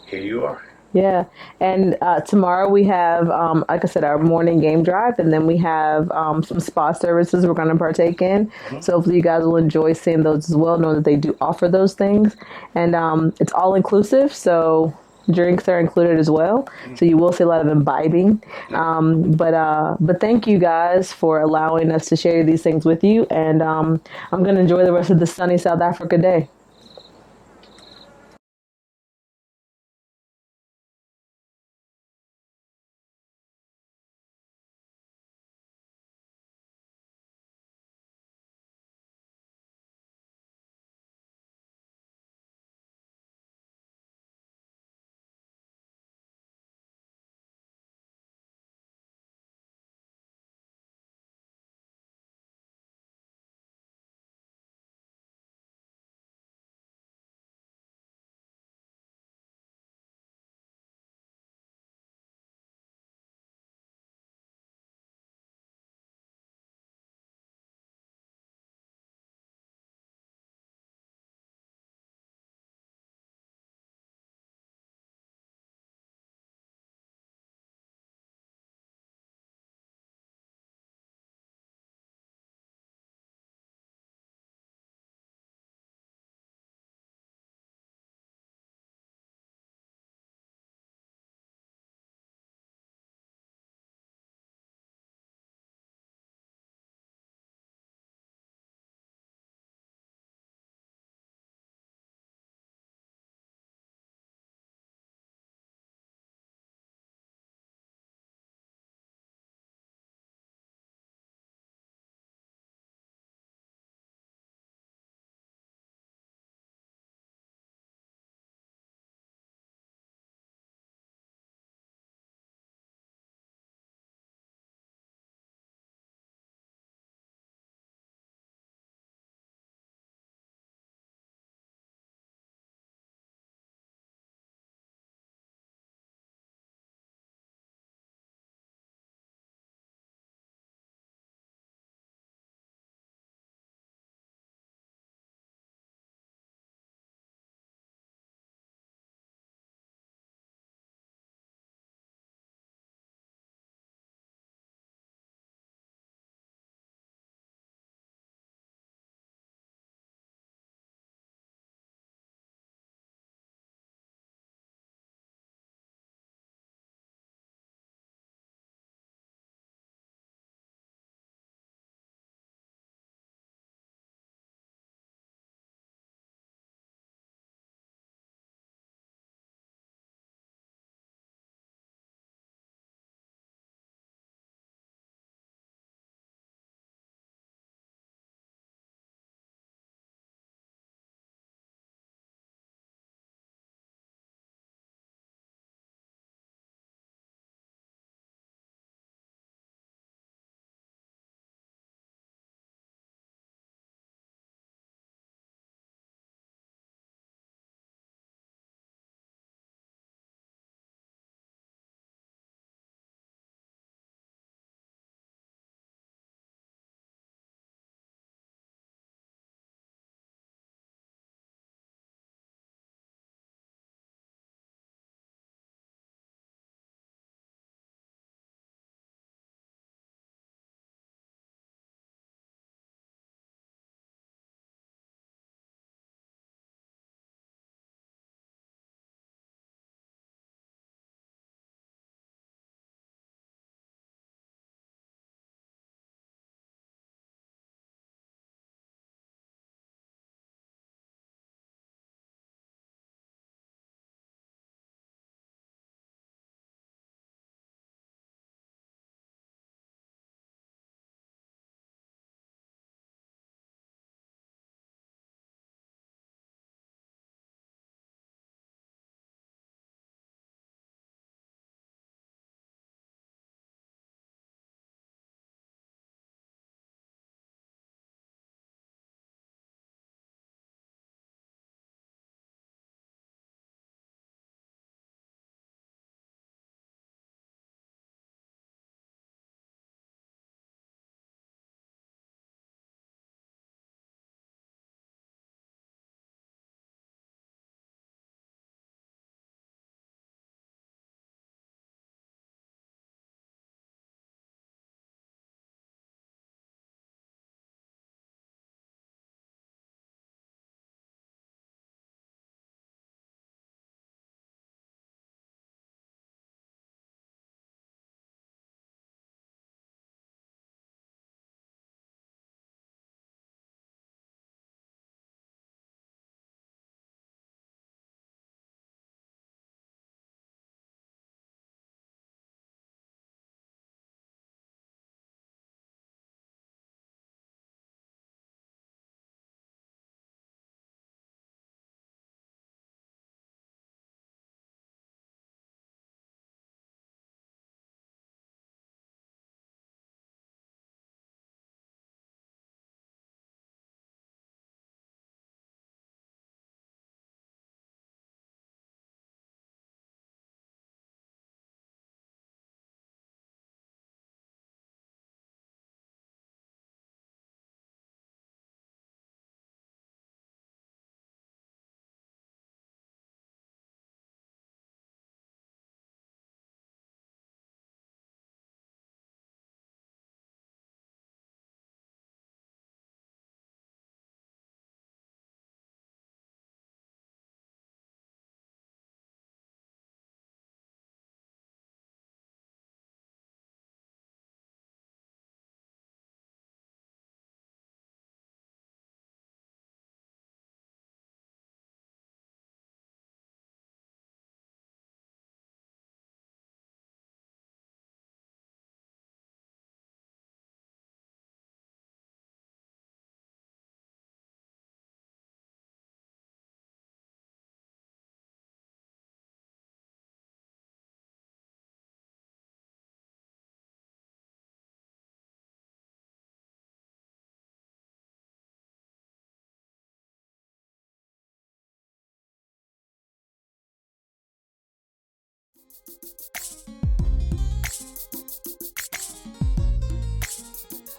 here you are. Yeah, and tomorrow we have, like I said, our morning game drive, and then we have some spa services we're going to partake in. So hopefully you guys will enjoy seeing those as well. Know that they do offer those things, and it's all inclusive. So drinks are included as well. So you will see a lot of imbibing. But thank you guys for allowing us to share these things with you, and I'm going to enjoy the rest of the sunny South Africa day.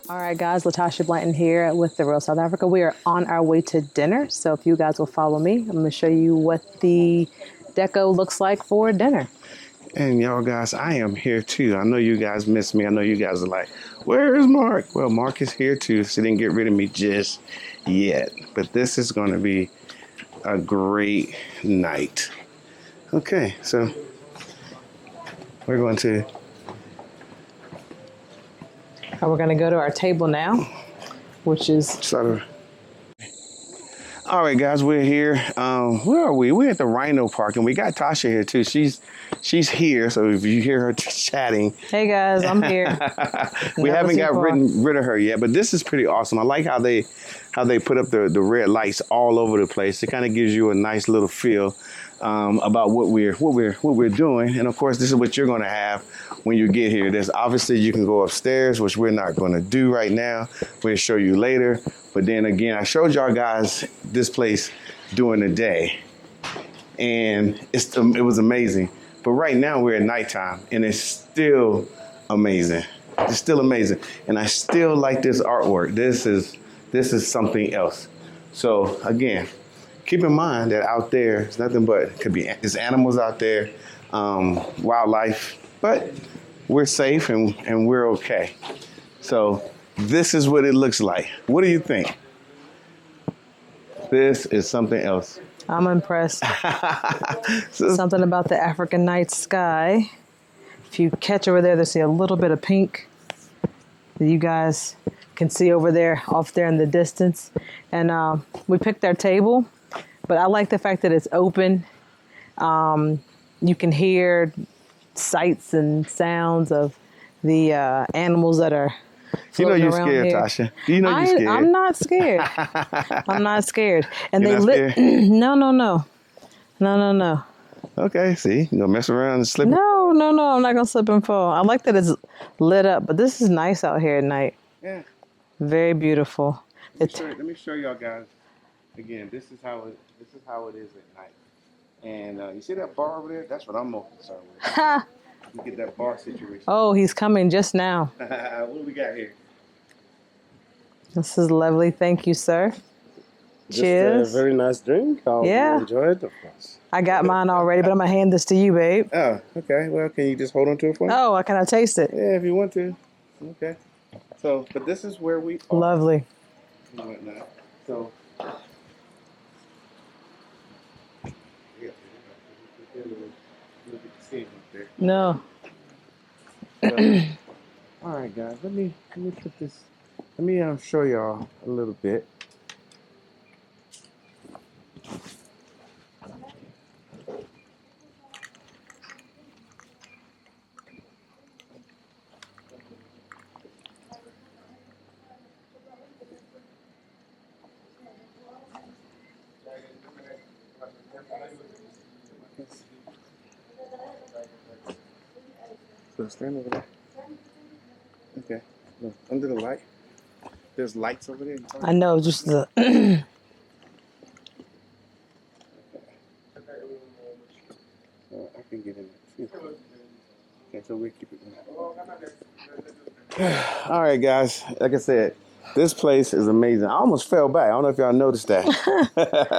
All right, guys, Latasha Blanton here with The Real South Africa. We are on our way to dinner. So if you guys will follow me, I'm going to show you what the deco looks like for dinner. And y'all guys, I am here too. I know you guys miss me. I know you guys are like, where is Mark? Well, Mark is here too. She didn't get rid of me just yet. But this is going to be a great night. Okay, so we're going to... We're going to go to our table now, which is... sort of... All right, guys, we're here. Where are we? We're at the Rhino Park, and we got Tasha here too. She's here, so if you hear her chatting, hey guys, I'm here. we haven't got rid of her yet, but this is pretty awesome. I like how they put up the red lights all over the place. It kind of gives you a nice little feel about what we're doing, and of course, this is what you're going to have when you get here. There's obviously you can go upstairs, which we're not going to do right now. We'll show you later. But then again, I showed y'all guys this place during the day, and it was amazing. But right now we're at nighttime, and it's still amazing. It's still amazing, and I still like this artwork. This is something else. So again, keep in mind that out there, it's nothing but it's animals out there, wildlife, but we're safe and we're okay. So this is what it looks like. What do you think? This is something else. I'm impressed. Something about the African night sky. If you catch over there, there's a little bit of pink that you guys can see over there, off there in the distance. And we picked our table, but I like the fact that it's open. You can hear sights and sounds of the animals that are you know you're scared, here. Tasha. You know you're scared. I'm not scared. I'm not scared. And You're they lit. No. Okay, see, you gonna mess around and slip. No. I'm not gonna slip and fall. I like that it's lit up, but this is nice out here at night. Yeah. Very beautiful. Let me show y'all guys again. This is how it is at night. And you see that bar over there? That's what I'm more concerned with. You get that bar situation. Oh, he's coming just now. What do we got here? This is lovely. Thank you, sir. Cheers. Just a very nice drink. Yeah. Enjoy it, of course. I got mine already, but I'm going to hand this to you, babe. Oh, okay. Well, can you just hold on to it for me? Oh, can I taste it? Yeah, if you want to. Okay. So, but this is where we are. Lovely. And whatnot. So, No. All right, guys. Let me put this. Let me show y'all a little bit. So stand over there. Okay. Look, under the light. There's lights over there. I know, just the... I can get in there too. Okay, so we'll keep it going. All right, guys. Like I said, this place is amazing. I almost fell back. I don't know if y'all noticed that.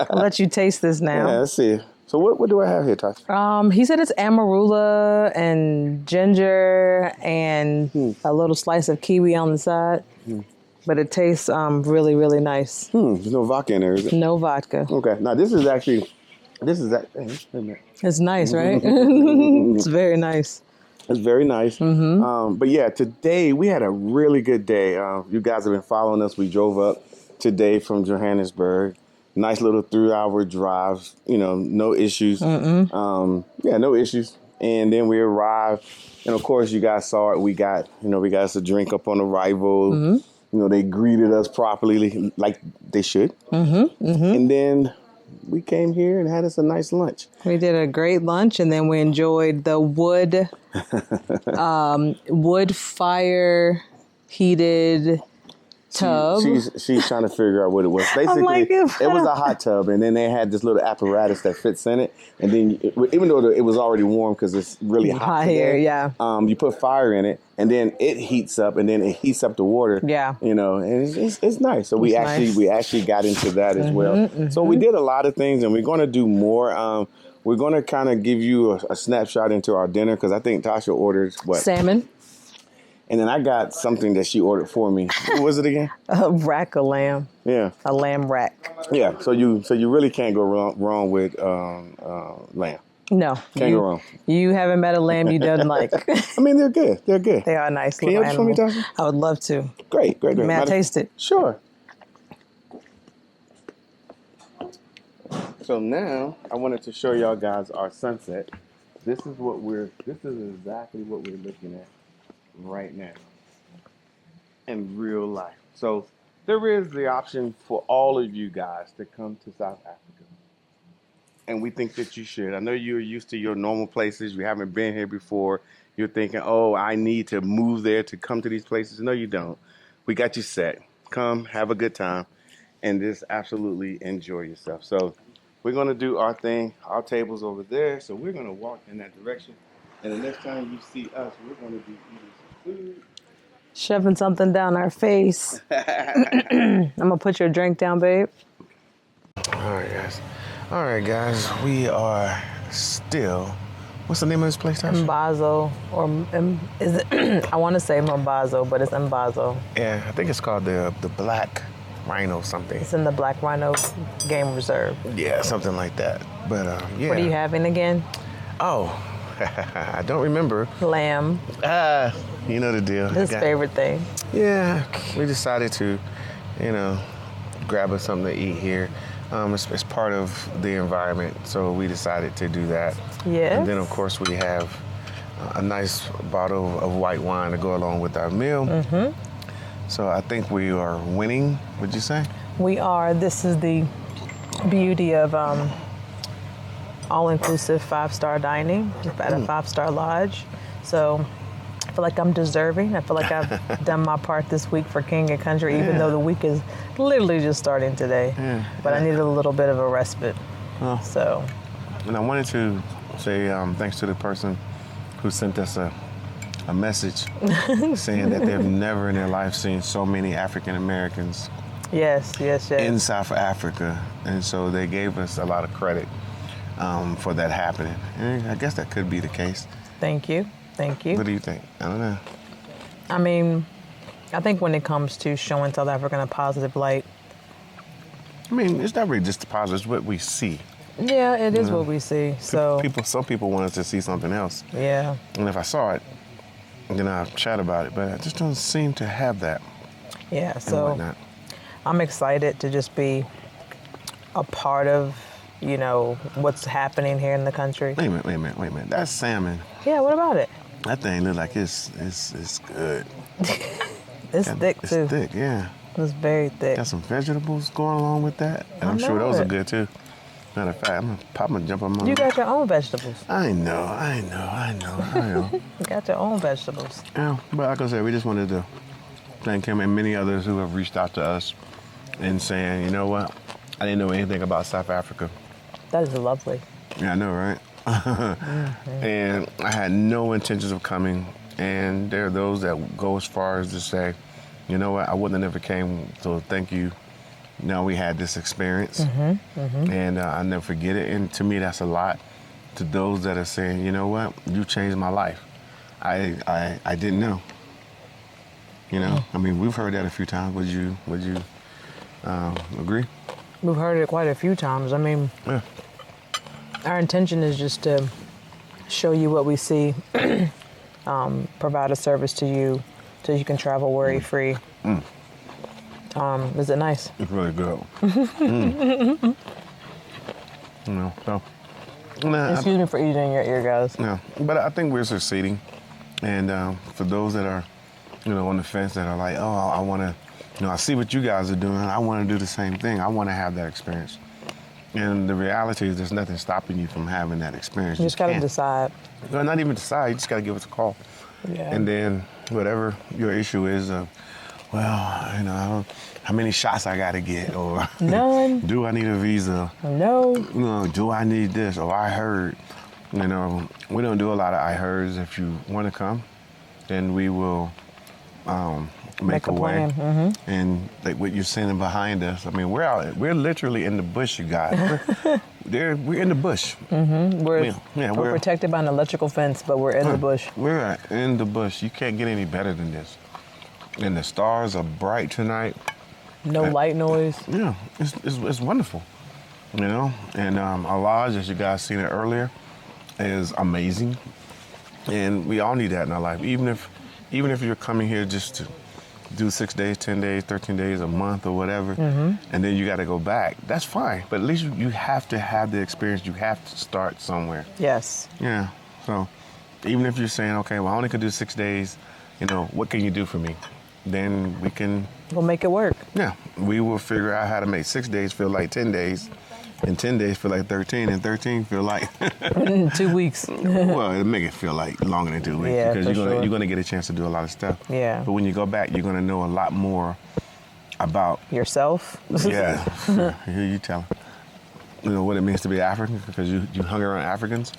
I'll let you taste this now. Yeah, let's see. So what do I have here, Tasha? He said it's amarula and ginger and a little slice of kiwi on the side. But it tastes really, really nice. There's no vodka in there, is it? No vodka. Okay. Now this is that. It's nice, right? It's very nice. It's very nice. But yeah, today we had a really good day. You guys have been following us. We drove up today from Johannesburg. Nice little 3-hour drive. You know, no issues. No issues. And then we arrived, and of course, you guys saw it. We got us a drink up on arrival. You know, they greeted us properly, like they should. And then we came here and had us a nice lunch. We did a great lunch, and then we enjoyed the wood fire heated tub. She's trying to figure out what it was. Basically, like, it was a hot tub, and then they had this little apparatus that fits in it. And then, even though it was already warm because it's really hot here, today, yeah. You put fire in it, and then it heats up, and then it heats up the water. Yeah, and it's nice. So we actually got into that as well. So we did a lot of things, and we're going to do more. We're going to kind of give you a snapshot into our dinner because I think Tasha ordered what? Salmon. And then I got something that she ordered for me. What was it again? A rack of lamb. Yeah. A lamb rack. Yeah. So you really can't go wrong with lamb. No. Can't go wrong. You haven't met a lamb you don't like. I mean, they're good. They're good. They are nice. Can you help for me, Tasha? I would love to. Great. May I taste it? Sure. So now I wanted to show y'all guys our sunset. This is exactly what we're looking at right now in real life. So there is the option for all of you guys to come to South Africa. And we think that you should. I know you're used to your normal places. You haven't been here before. You're thinking, oh, I need to move there to come to these places. No, you don't. We got you set. Come, have a good time, and just absolutely enjoy yourself. So we're going to do our thing. Our table's over there, so we're going to walk in that direction. And the next time you see us, we're going to be eating some food. Shoving something down our face. I'm going to put your drink down, babe. All right, guys. We are still... What's the name of this place, Tasha? Mbazo. Or is it... I want to say Mbazo, but it's Mbazo. Yeah, I think it's called the Black Rhino something. It's in the Black Rhino Game Reserve. Yeah, something like that. But, yeah. What are you having again? Oh... I don't remember. Lamb. You know the deal. His favorite thing. Yeah, we decided to, grab us something to eat here. It's part of the environment, so we decided to do that. Yes. And then, of course, we have a nice bottle of white wine to go along with our meal. Mm-hmm. So I think we are winning, would you say? We are. This is the beauty of... all-inclusive 5-star dining at a 5-star lodge. So I feel like I'm deserving. I feel like I've done my part this week for King and Country, even though the week is literally just starting today. But I needed a little bit of a respite. So. And I wanted to say thanks to the person who sent us a message saying that they've never in their life seen so many African Americans Yes. in South Africa. And so they gave us a lot of credit for that happening. And I guess that could be the case. Thank you. What do you think? I don't know. I mean, I think when it comes to showing South Africa in a positive light. I mean, it's not really just the positive, it's what we see. Yeah, it is what we see. So some people want us to see something else. Yeah. And if I saw it, then I'll chat about it. But I just don't seem to have that. Yeah, so I'm excited to just be a part of what's happening here in the country. Wait a minute. That's salmon. Yeah, what about it? That thing look like it's good. It's thick too. It's thick, yeah. It's very thick. Got some vegetables going along with that. And I'm sure those are good too. Matter of fact, I'm gonna jump on my... You got your own vegetables. I know. You got your own vegetables. Yeah, but like I said, we just wanted to thank him and many others who have reached out to us and saying, you know what? I didn't know anything about South Africa. That is lovely. Yeah, I know, right? And I had no intentions of coming. And there are those that go as far as to say, you know what, I wouldn't have never came, so thank you. Now we had this experience. And I'll never forget it. And to me, that's a lot. To those that are saying, you know what, you changed my life. I didn't know. I mean, we've heard that a few times. Would you agree? We've heard it quite a few times. I mean, our intention is just to show you what we see, provide a service to you so you can travel worry-free. Is it nice? It's really good. Excuse me for eating in your ear, guys. Yeah, but I think we're succeeding. And for those that are, on the fence that are like, oh, I want to, I see what you guys are doing. I want to do the same thing. I want to have that experience. And the reality is there's nothing stopping you from having that experience. You just got to decide. No, not even decide. You just got to give us a call. Yeah. And then whatever your issue is, well, how many shots I got to get, or None. do I need a visa? No. Do I need this? Or I heard. We don't do a lot of I heards. If you want to come, then we will make a way. plan. And like what you're seeing behind us, I mean, we're literally in the bush, you guys. We're in the bush. We're protected by an electrical fence, but we're in the bush. We're in the bush. You can't get any better than this. And the stars are bright tonight. No light noise. Yeah, it's wonderful. And our lodge, as you guys seen it earlier, is amazing. And we all need that in our life. Even if you're coming here just to do 6 days, 10 days, 13 days, a month or whatever, and then you got to go back, that's fine. But at least you have to have the experience. You have to start somewhere. Yes. Yeah. So even if you're saying, okay, well, I only could do 6 days, what can you do for me? Then we'll make it work. Yeah. We will figure out how to make 6 days feel like 10 days. And 10 days feel like 13, and 13 feel like 2 weeks. Well, it'll make it feel like longer than 2 weeks, Yeah, because you're gonna get a chance to do a lot of stuff. Yeah. But when you go back, you're gonna know a lot more about yourself. Yeah. Here you tell what it means to be African, because you hung around Africans.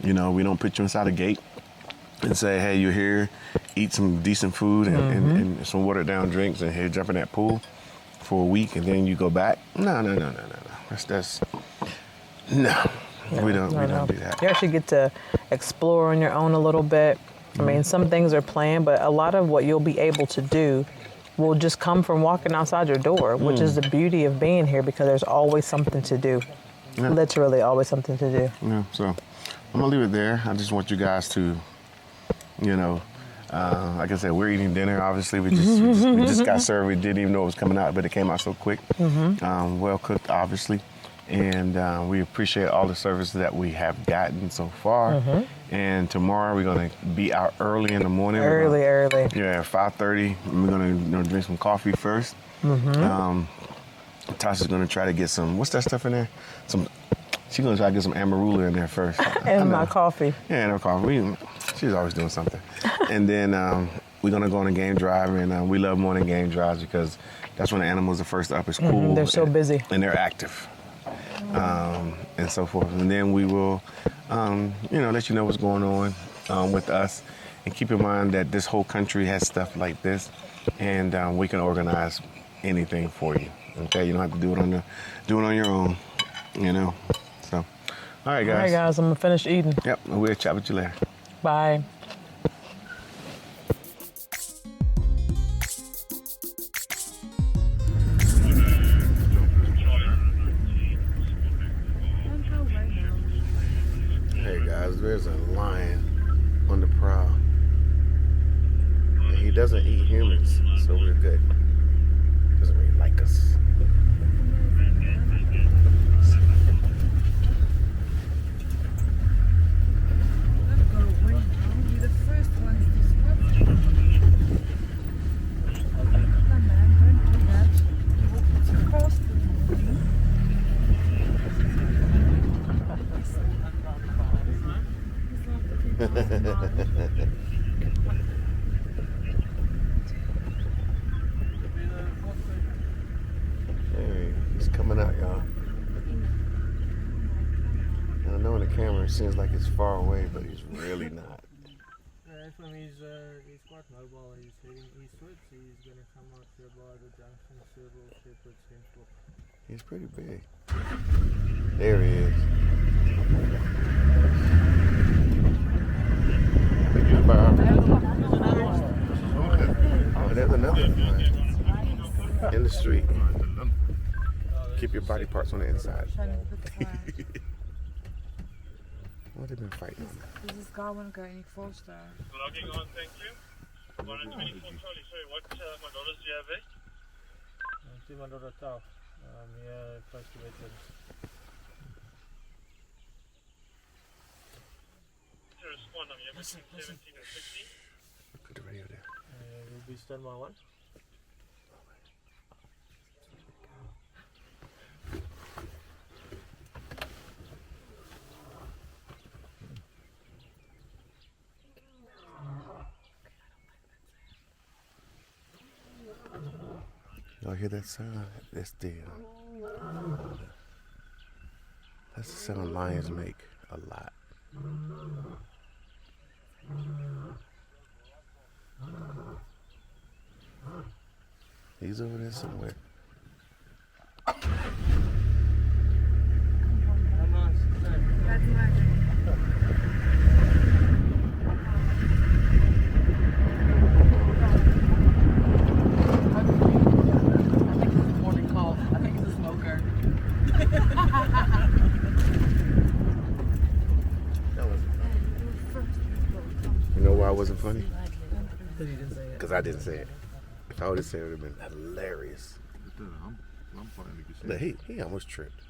We don't put you inside a gate and say, hey, you're here, eat some decent food and some watered down drinks, and here, jump in that pool for a week, and then you go back. No. We don't do that. You actually get to explore on your own a little bit. I mean, some things are planned, but a lot of what you'll be able to do will just come from walking outside your door, which is the beauty of being here, because there's always something to do. Yeah. Literally always something to do. Yeah, so I'm gonna leave it there. I just want you guys to, like I said, we're eating dinner. Obviously, we just got served. We didn't even know it was coming out, but it came out so quick. Well cooked, obviously. And we appreciate all the services that we have gotten so far. And tomorrow we're going to be out early in the morning. Early. Yeah, 5:30. We're going to drink some coffee first. Tasha's going to try to get some, what's that stuff in there? She's going to try to get some amarula in there first. And my coffee. Yeah, and her coffee. She's always doing something. And then we're going to go on a game drive. And we love morning game drives because that's when the animals are first up. It's cool. They're so busy. And they're active. And so forth. And then we will, let you know what's going on with us. And keep in mind that this whole country has stuff like this, and we can organize anything for you. Okay, you don't have to do it on your own. So, all right, guys. All right, guys. I'm gonna finish eating. Yep. We'll chat with you later. Bye. There's a lion on the prowl, and he doesn't eat humans, so we're good. Doesn't really like us. Hey, he's coming out, y'all. And I know in the camera it seems like it's far away, but he's really not. He's quite mobile. He's heading eastwards. He's going to come out here by the junction, several shepherds, Hemslow. He's pretty big. There he is. Oh, there's another one in the street. Keep your body parts on the inside. What have they been fighting on? Dieses Garmin kan je niet voorstellen. Logging on, thank you. 124 Charlie, sorry, what models do you have there? 200 tough. Yeah, close to veterans. To respond, I'm here between 17 and 16. Put the radio there. You'll be standby one. Y'all hear that sound? That's the sound lions make a lot. He's over there somewhere. That's magic. Morning call. I think it's a smoker. You know why it wasn't funny? Because you didn't say it. Because I didn't say it. If I would have said it, it would have been hilarious. Look, he almost tripped.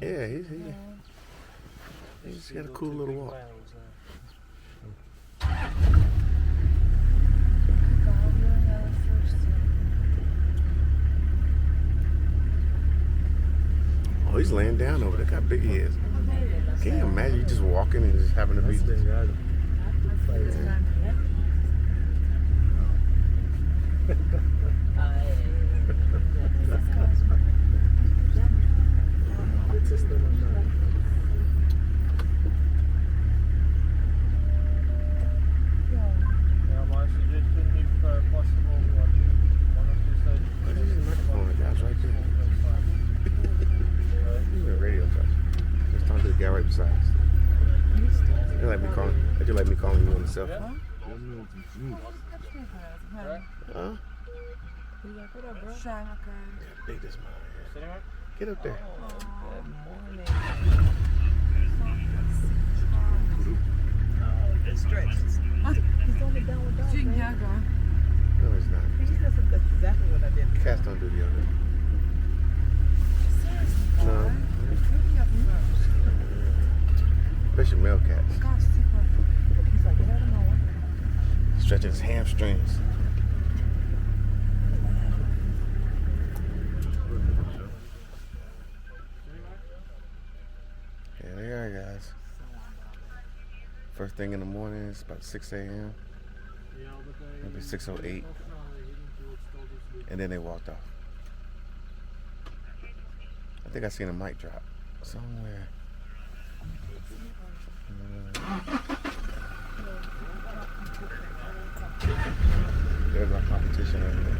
Yeah, he's got a cool little walk. Oh, he's laying down over there. Look how big he is. Can you imagine you just walking and just having to be? Yeah, my suggestion, if possible, one of the sides. There's a microphone guys right there. He's a radio touch. Just talking to the guy right beside us. You like me calling? Did you like me calling you on the cell phone? Huh? Shine, okay. Big this man. Get up there. It's stretched. He's only down with dog. Dzień dobry. No, it's not. That's exactly what I did. Cats don't do the other. No. Especially male cats. Gosh, super. He's like, get out of my way. Stretching his hamstrings. Yeah, they are, guys. First thing in the morning, it's about 6 a.m. Maybe 6:08. And then they walked off. I think I seen a mic drop somewhere. There's my competition over there.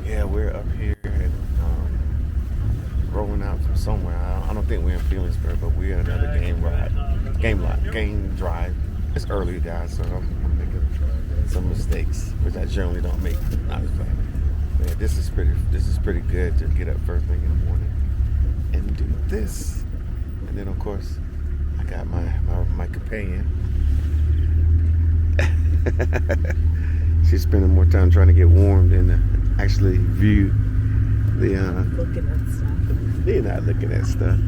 Yeah, we're up here and rolling out from somewhere. I don't think we're in Feelingsburg, but we're in another game drive. It's early, guys, so I'm making some mistakes, which I generally don't make. Honestly, man, this is pretty good to get up first thing in the morning and do this. And then, of course, I got my companion. She's spending more time trying to get warm than to actually view the. Looking at stuff. You're not looking at stuff.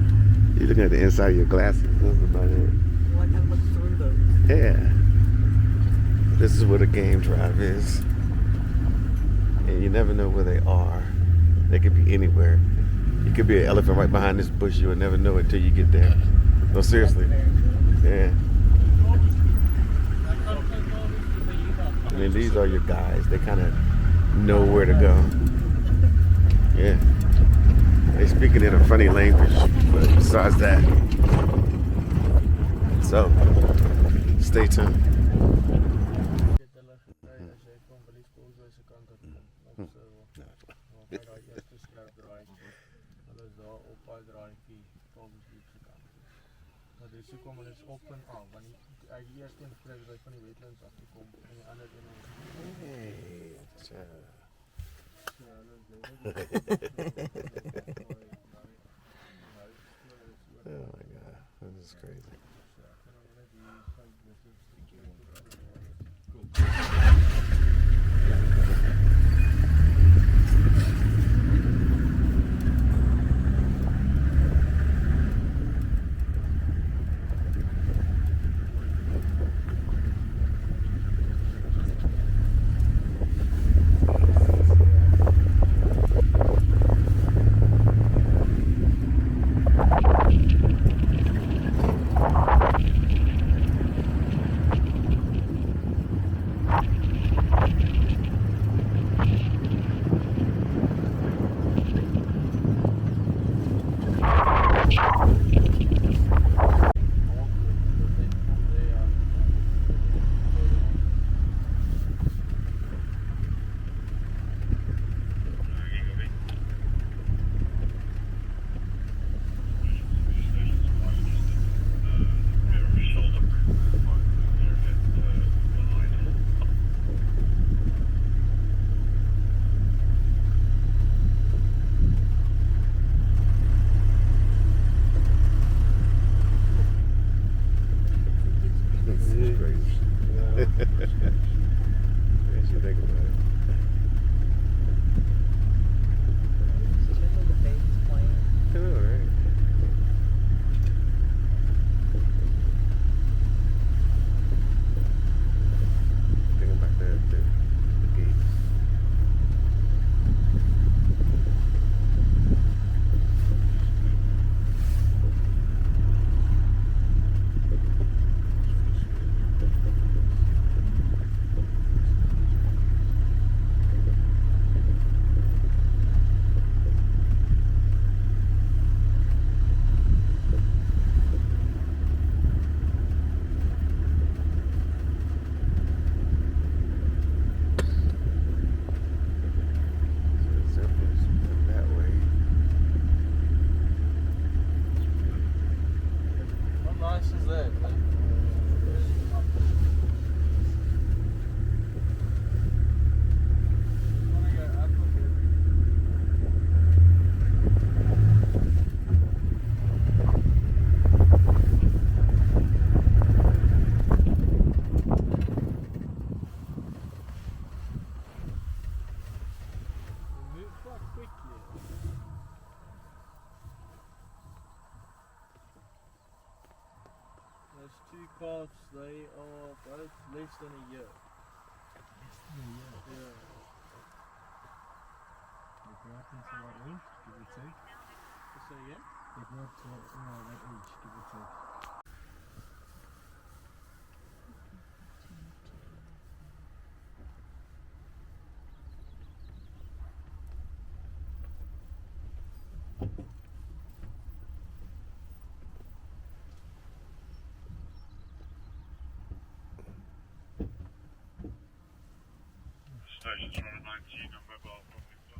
You're looking at the inside of your glasses. That's about it. Well, I gotta look through those. Yeah. This is what a game drive is. And you never know where they are. They could be anywhere. It could be an elephant right behind this bush. You will never know it till you get there. No, seriously. Yeah. I mean, these are your guys. They kind of know where to go. Yeah. They speaking in a funny language, but besides that. So, stay tuned. Dus kom er eens op en af, want die eerste een vrij van die wetlands af te komen en die ander in Oh my God, this is crazy. This is crazy. As you think about it. The baby's playing. I know, right? Thinking about the gates. How nice is that? Like, move quite quickly. Those two calves, they are both less than a year. Yeah. They grow up into what age, give or take? So yeah. They grow up to what age, give or take? Station's running 19 on mobile from Victor.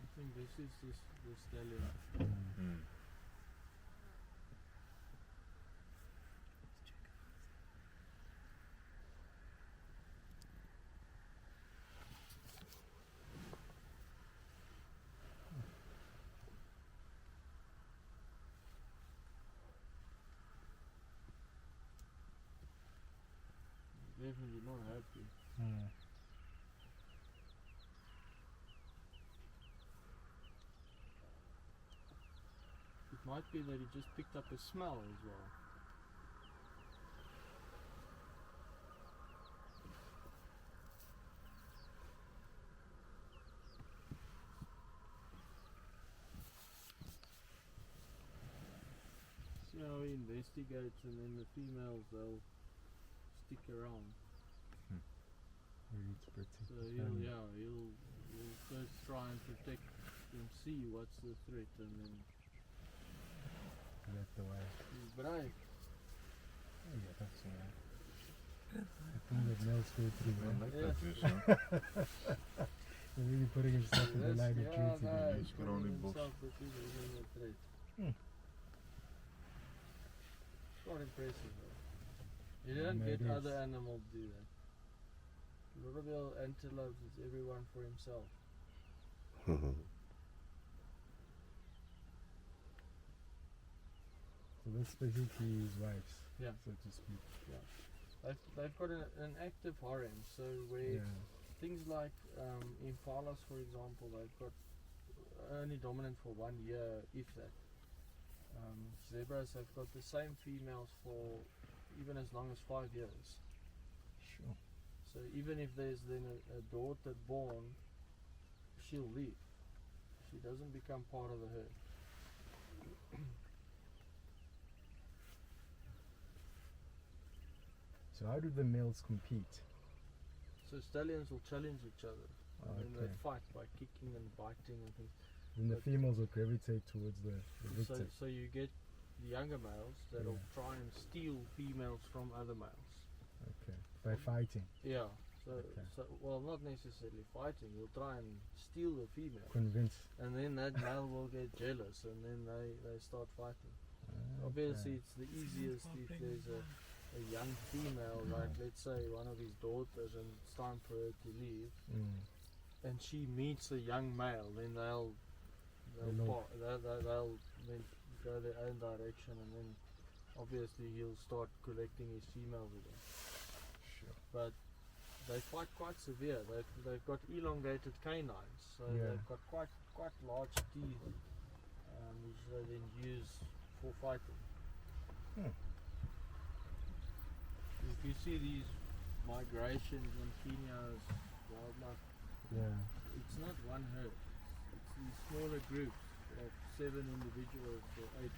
I think this is the stallion. Definitely not happy. It might be that he just picked up a smell as well. See how he investigates, and then the females, they'll stick around. Maybe to protect So the he'll family. he'll first try and protect and see what's the threat, and then Let the way. he's brave. Oh, yeah, that's alright. I think that males go through, man. like Yeah. that, Jason. He's really putting himself in the line of duty. no, there. he's could only putting boast. himself between the threat. Quite impressive though. You don't No, get it is. other animals do that. Little antelope is everyone for himself. So that's basically his wives, Yeah. so to speak. They've got an active harem, so where Yeah. things like impalas, for example, they've got only dominant for 1 year, if that. Zebras have got the same females for even as long as 5 years. Sure. So even if there's then a daughter born, she'll leave. She doesn't become part of the herd. So how do the males compete? So stallions will challenge each other, and then they Okay. fight by kicking and biting and things. Then the But- females will gravitate towards the So, victim. so you get the younger males that'll Yeah. try and steal females from other males. Okay. By fighting. Yeah. So, Okay. well, not necessarily fighting. You'll try and steal the female, Convince. and then that male will get jealous, and then they start fighting. Obviously, it's the easiest if there's a young female, like let's say one of his daughters, and it's time for her to leave, and she meets a young male, then they'll They'll- they'll then go their own direction, and then obviously he'll start collecting his females again. Sure. But they're quite severe. They've got elongated canines, so Yeah. they've got quite large teeth, which they then use for fighting. If you see these migrations on Kenya's wildlife, Yeah. it's not one herd. It's these smaller groups of 7 individuals or 8.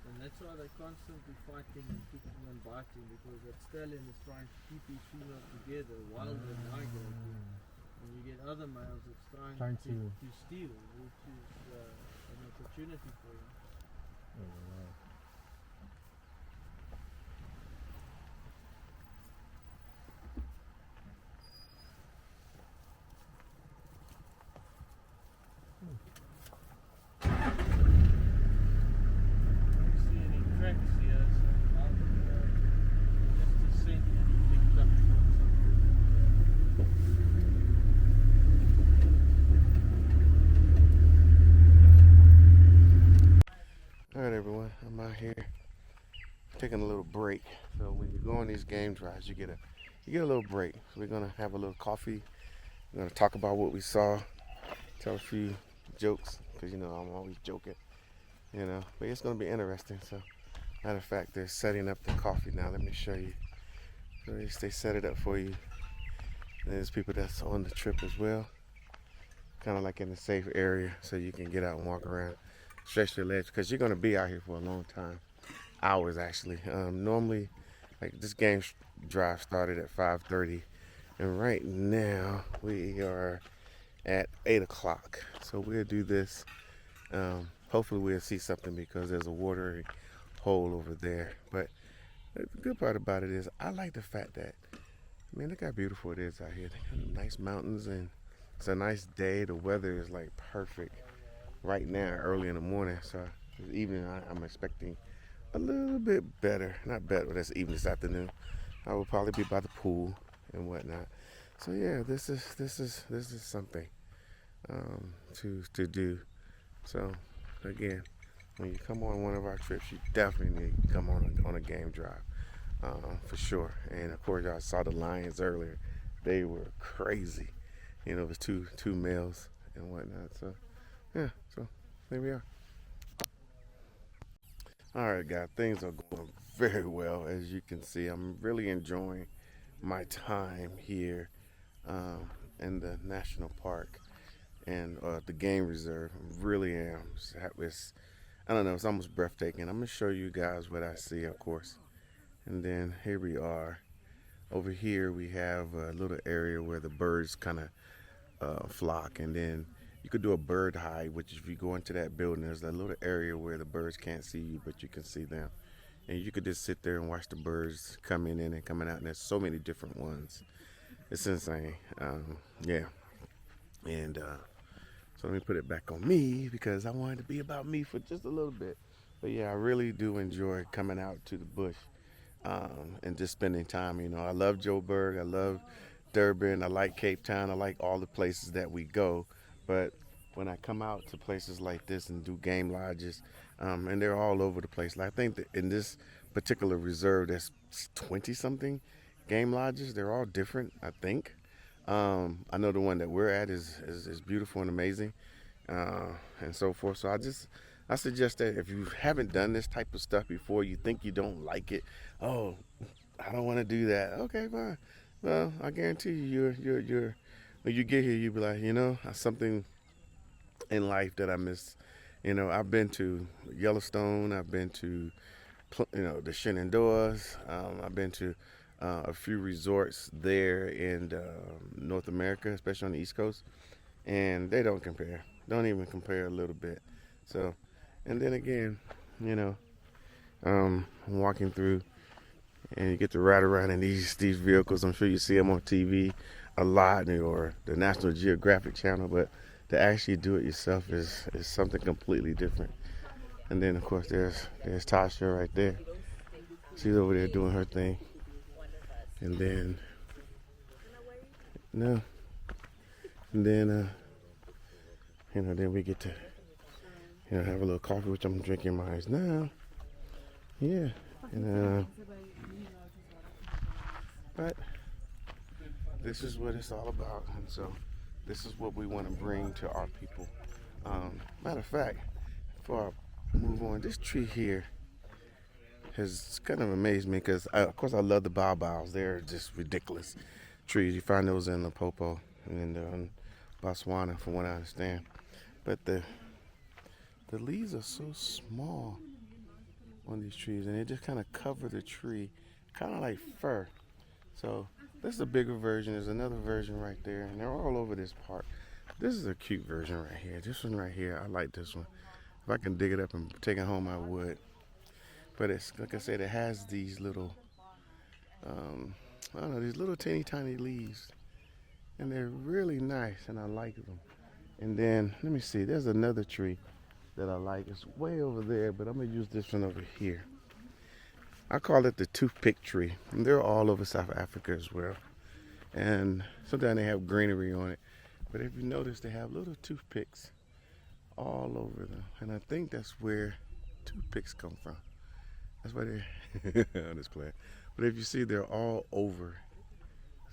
And that's why they're constantly fighting and kicking and biting, because that stallion is trying to keep his females together while they're migrating. And you get other males that's trying to steal, which is an opportunity for them. Oh, wow. I don't see any tracks here, so I'll just descend and picked up All right, everyone, I'm out here taking a little break. So when you go on these game drives, you get a little break. So we're gonna have a little coffee. We're gonna talk about what we saw, tell a few jokes, because you know I'm always joking, you know. But it's gonna be interesting. So, matter of fact, they're setting up the coffee now. Let me show you. So they set it up for you. There's people that's on the trip as well, kind of like in a safe area, so you can get out and walk around, stretch your legs, because you're gonna be out here for a long time, hours actually. Normally, like this game drive started at 5:30, and right now we are at 8 o'clock. So we'll do this. Hopefully we'll see something, because there's a watery hole over there. But the good part about it is I like the fact that, man, look how beautiful it is out here. They got nice mountains, and it's a nice day. The weather is like perfect right now, early in the morning. So this evening I'm expecting a little bit better. Not better, but that's evening, this afternoon. I will probably be by the pool and whatnot. So yeah, this is something to do. So again, when you come on one of our trips, you definitely need to come on a game drive, for sure. And of course, y'all saw the lions earlier; they were crazy. You know, it was two males and whatnot. So yeah, so there we are. All right, guys, things are going very well, as you can see. I'm really enjoying my time here in the national park and the game reserve. I really am. I don't know, it's almost breathtaking. I'm gonna show you guys what I see, of course. And then here we are. Over here we have a little area where the birds kind of flock, and then you could do a bird hide, which if you go into that building, there's a little area where the birds can't see you, but you can see them. And you could just sit there and watch the birds coming in and coming out, and there's so many different ones. It's insane. Yeah. And so let me put it back on me, because I wanted to be about me for just a little bit. But yeah, I really do enjoy coming out to the bush and just spending time. You know, I love Joburg, I love Durban, I like Cape Town, I like all the places that we go. But when I come out to places like this and do game lodges, and they're all over the place. Like, I think that in this particular reserve, there's 20 something game lodges. They're all different, I think. I know the one that we're at is beautiful and amazing, and so forth. So I suggest that if you haven't done this type of stuff before, you think you don't like it, oh, I don't want to do that. Okay, fine. Well, I guarantee you, you're when you get here, you'll be like, you know, something in life that I miss. You know, I've been to Yellowstone. I've been to, the Shenandoahs. I've been to a few resorts there in North America, especially on the East Coast, and they don't compare. Don't even compare a little bit. So, and then again, you know, I'm walking through, and you get to ride around in these vehicles. I'm sure you see them on TV a lot, or the National Geographic channel, but to actually do it yourself is something completely different. And then of course there's Tasha right there. She's over there doing her thing. And then then we get to have a little coffee, which I'm drinking mine now. yeah, and but this is what it's all about, and so this is what we want to bring to our people. Matter of fact, before I move on, this tree here has kind of amazed me because, of course, I love the baobabs. They're just ridiculous trees. You find those in Limpopo and Botswana, from what I understand. But the leaves are so small on these trees, and they just kind of cover the tree, kind of like fur. So this is a bigger version. There's another version right there, and they're all over this park. This is a cute version right here. This one right here, I like this one. If I can dig it up and take it home, I would. But it's, like I said, it has these little, I don't know, these little teeny tiny leaves. And they're really nice, and I like them. And then, let me see, there's another tree that I like. It's way over there, but I'm going to use this one over here. I call it the toothpick tree. And they're all over South Africa as well. And sometimes they have greenery on it. But if you notice, they have little toothpicks all over them. And I think that's where toothpicks come from. That's why they're on this plant. But if you see, they're all over.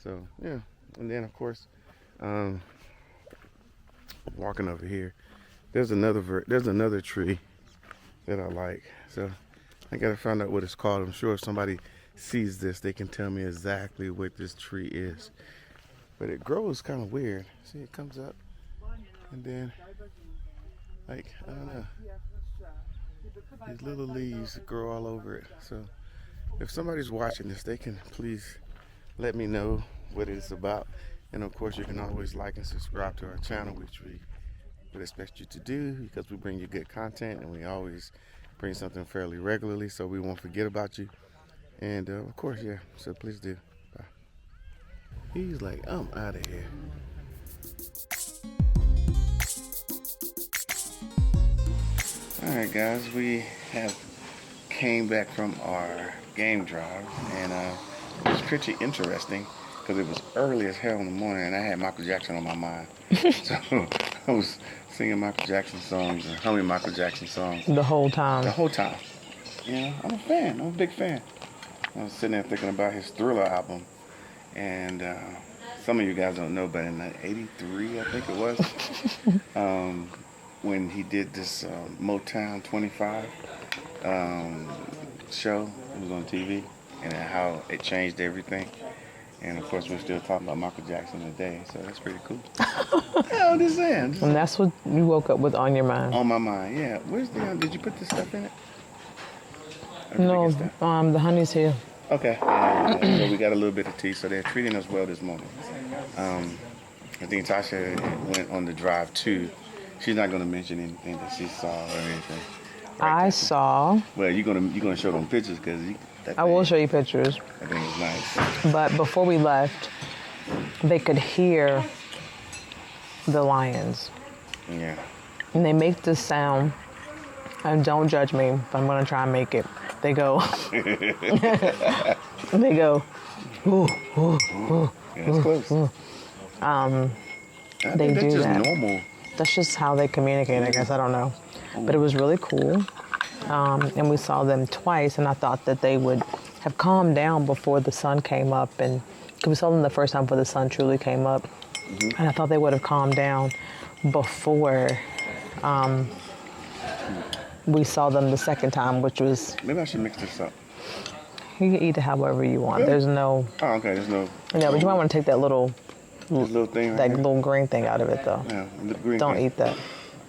So, yeah. And then, of course, walking over here, there's another tree that I like. So I got to find out what it's called. I'm sure if somebody sees this, they can tell me exactly what this tree is. But it grows kind of weird. See, it comes up, and then, like, I don't know, these little leaves grow all over it. So if somebody's watching this, they can please let me know what it's about. And of course, you can always like and subscribe to our channel, which we would expect you to do, because we bring you good content, and we always bring something fairly regularly, so we won't forget about you. And of course, yeah, so please do. Bye. He's like, I'm out of here. All right, guys, we have came back from our game drive, and it was pretty interesting because it was early as hell in the morning, and I had Michael Jackson on my mind. So I was singing Michael Jackson songs and humming Michael Jackson songs The whole time. the whole time. You know, I'm a fan. I'm a big fan. I was sitting there thinking about his Thriller album, and some of you guys don't know, but in '83, I think it was, when he did this Motown 25 show, it was on TV, and how it changed everything. And of course, we're still talking about Michael Jackson today, so that's pretty cool. Yeah, I'm just saying. And that's what you woke up with on your mind. On my mind, yeah. Where's the? Did you put this stuff in it? No, the honey's here. Okay. Yeah. So we got a little bit of tea, so they're treating us well this morning. I think Tasha went on the drive too. She's not going to mention anything that she saw or anything. Right, I saw. Well, you're gonna show them pictures because I will show you pictures. I think it's nice. But before we left, they could hear the lions. Yeah. And they make this sound, and don't judge me, but I'm going to try and make it. They go, they go, ooh, ooh, ooh. Yeah, it's close. I They think that's do just that. normal. That's just how they communicate, I guess. I don't know. But it was really cool. And we saw them twice, and I thought that they would have calmed down before the sun came up. And cause we saw them the first time before the sun truly came up. Mm-hmm. And I thought they would have calmed down before we saw them the second time, which was... Maybe I should mix this up. You can eat it however you want. Really? There's no... Oh, okay. There's no... Yeah, but you might want to take that little thing right that here? little green thing out of it, though. Yeah, the green Don't thing. eat that.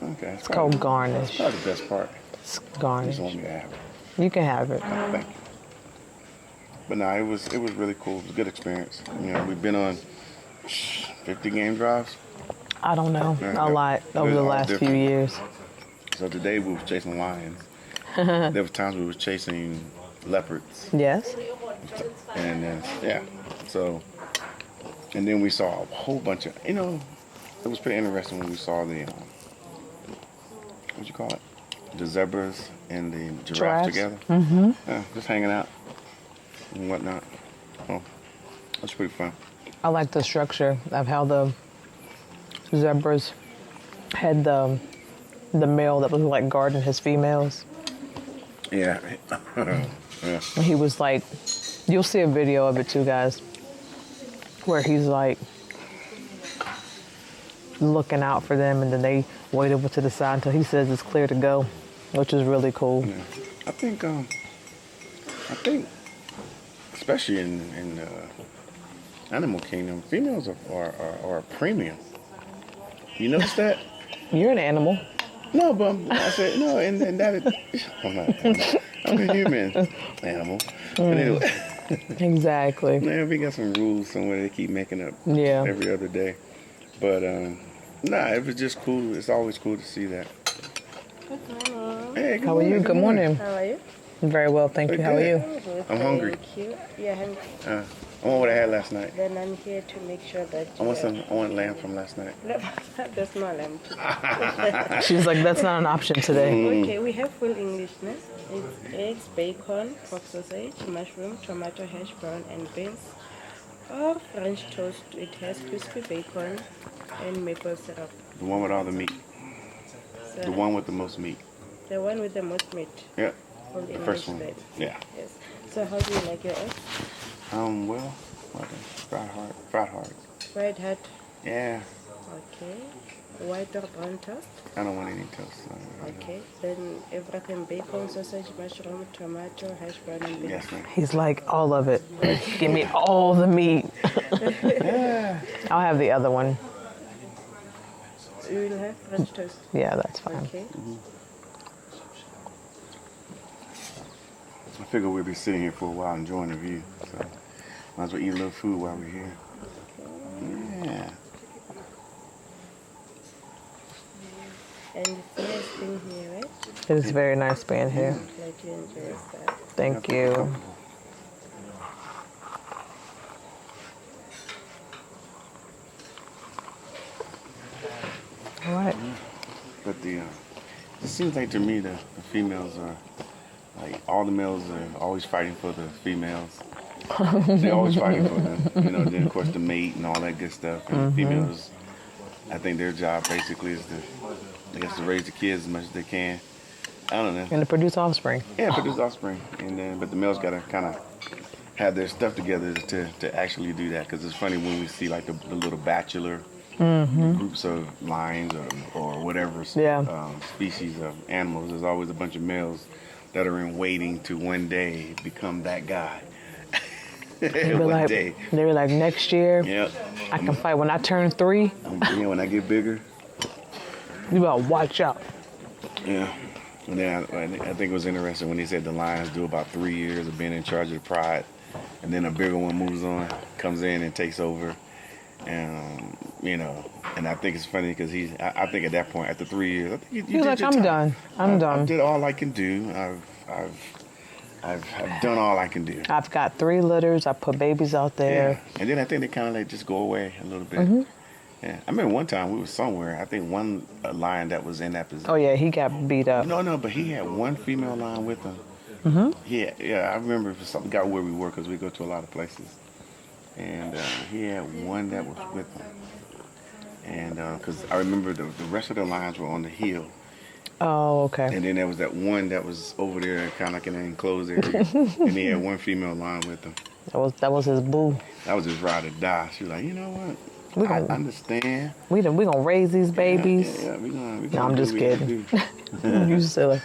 Okay. It's called garnish. It's probably the best part. It's You garnish. just want me to have it. You can have it. Oh, thank you. But no, it was really cool. It was a good experience. You know, we've been on 50 game drives. I don't know. Yeah, A lot over the all last few different. years. So today we were chasing lions. There were times we were chasing leopards. Yes. And then, yeah. So, and then we saw a whole bunch of, you know, it was pretty interesting when we saw the, what you call it? The zebras and the giraffes together. Mm-hmm. Yeah, just hanging out and whatnot. Oh, that's pretty fun. I like the structure of how the zebras had the male that was like guarding his females. Yeah. Yeah. And he was like, you'll see a video of it too, guys, where he's like looking out for them, and then they wait over to the side until he says it's clear to go, which is really cool. Yeah. I think, especially in animal kingdom, females are a premium. You notice that? You're an animal. No, but I said no, and that is, I'm not. I'm a human animal. But anyway, Exactly. man, we got some rules somewhere they keep making up Yeah. every other day. But nah, it was just cool. It's always cool to see that. Good morning. Hey, How are you? Good morning. How are you? Very well, thank you. How are you? Good, I'm hungry. Thank you. Yeah, hungry. I want what I had last night. Then I'm here to make sure that I want lamb from last night. That's not empty. She's like, that's not an option today. Okay, we have full Englishness. It's eggs, bacon, pork sausage, mushroom, tomato, hash brown, and beans. Or French toast. It has crispy bacon and maple syrup. The one with all the meat. So The one with the most meat. the one with the most meat. Yeah. Full The English first one. bread. Yeah. Yes. So how do you like your eggs? Well, fried hard. Fried hot. Yeah. Okay. White or brown toast? I don't want any toast. Okay. Then everything: bacon, sausage, mushroom, tomato, hash brown, and beans. Yes, ma'am. He's like, all of it. Give me all the meat. I'll have the other one. You will have French toast. Yeah, that's fine. Okay. I figure we'll be sitting here for a while enjoying the view. So might as well eat a little food while we're here. Yeah. And it's nice being here, right? It is very nice being here. Like you enjoy that. Thank you. All right. But it seems like to me the females are like all the males are always fighting for the females. They're always fighting for them. You know, then of course the mate and all that good stuff. And females, I think their job basically is to raise the kids as much as they can. I don't know. And to produce offspring. Yeah, produce offspring, and then but the males gotta kind of have their stuff together to actually do that. Because it's funny when we see like the little bachelor groups of lions or whatever species of animals. There's always a bunch of males that are in waiting to one day become that guy. They One day. were like, next year, Yep. I can fight. When I turn 3, Yeah, when I get bigger. you better watch out. Yeah. And then I think it was interesting when he said the lions do about 3 years of being in charge of the pride, and then a bigger one moves on, comes in and takes over, and you know. And I think it's funny because I think at that point after 3 years, I think you He's did like, your I'm time. done. I'm I done. did all I can do. I've done all I can do. I've got 3 litters. I put babies out there. Yeah. And then I think they kind of like just go away a little bit. Yeah. I remember one time we were somewhere. I think one lion that was in that position. Oh, yeah, he got beat up. No, but he had one female lion with him. Yeah, I remember something got where we were because we go to a lot of places. And he had one that was with him. And because I remember the rest of the lions were on the hill. Oh, okay. And then there was that one that was over there kind of like in an enclosed area. And he had one female lion with him. That was his boo. That was his ride or die. She was like, you know what? We I gonna- understand. We gonna raise these babies. Yeah, we gonna No, I'm do just what we gotta kidding. You silly.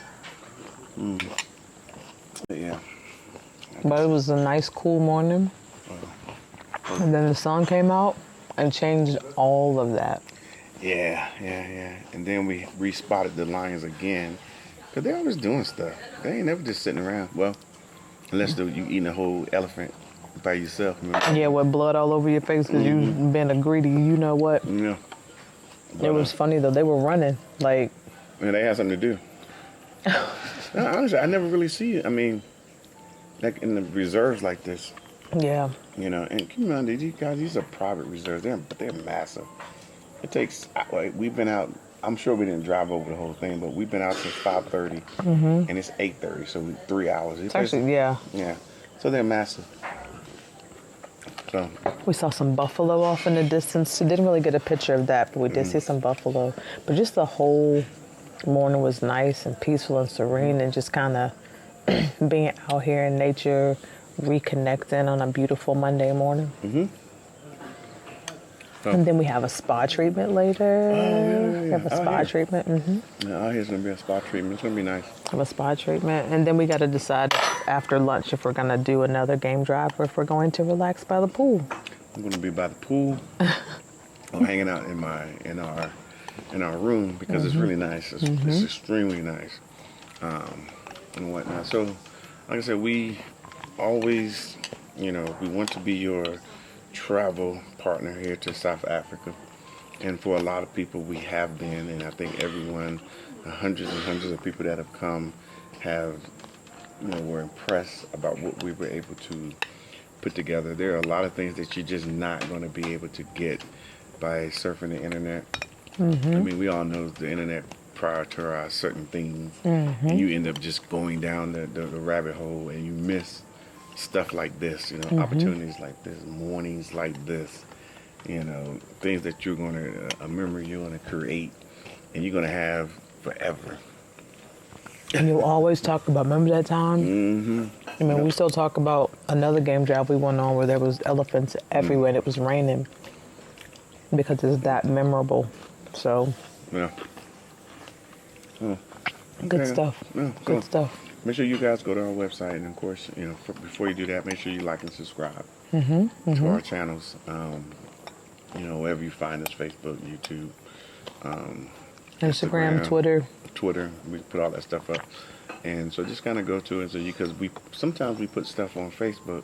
do. Yeah. But it was a nice, cool morning. And then the sun came out and changed all of that. Yeah. And then we respotted the lions again. Because they're always doing stuff. They ain't never just sitting around. Well, unless you eating a whole elephant by yourself. Remember? Yeah, with blood all over your face because you've been a greedy, you know what. Yeah. It was funny though. They were running. Like, Man, they had something to do. No, honestly, I never really see it. I mean, like in the reserves like this, yeah. you know, and keep in mind, these are private reserves, but they're massive. It takes, like, we've been out, I'm sure we didn't drive over the whole thing, but we've been out since 5:30, and it's 8:30, so 3 hours. It's actually, yeah. Yeah, so they're massive. So, We saw some buffalo off in the distance. Didn't really get a picture of that, but we did see some buffalo. But just the whole morning was nice and peaceful and serene and just kind of being out here in nature, reconnecting on a beautiful Monday morning. And then we have a spa treatment later. We have a spa treatment. Yeah, out here's gonna be a spa treatment. It's gonna be nice. Have a spa treatment, and then we got to decide after lunch if we're gonna do another game drive or if we're going to relax by the pool. I'm gonna be by the pool. I'm hanging out in our room because it's really nice. It's extremely nice, and whatnot. So, like I said, we always, we want to be your travel partner here to South Africa, and for a lot of people, we have been, and I think everyone, the hundreds and hundreds of people that have come, have, were impressed about what we were able to put together. There are a lot of things that you're just not going to be able to get by surfing the internet. I mean, we all know the internet prioritizes certain things, and you end up just going down the rabbit hole, and you miss stuff like this, opportunities like this, mornings like this, things that you're going to, a memory you're going to create, and you're going to have forever. And you'll always talk about, remember that time? I mean, we still talk about another game drive we went on where there was elephants everywhere and it was raining because it's that memorable. So, Yeah. good stuff. Yeah, Good cool. stuff. Make sure you guys go to our website, and of course, before you do that, make sure you like and subscribe to our channels. Wherever you find us, Facebook, YouTube, Instagram, Twitter, we put all that stuff up, and so just kind of go to it, because sometimes we put stuff on Facebook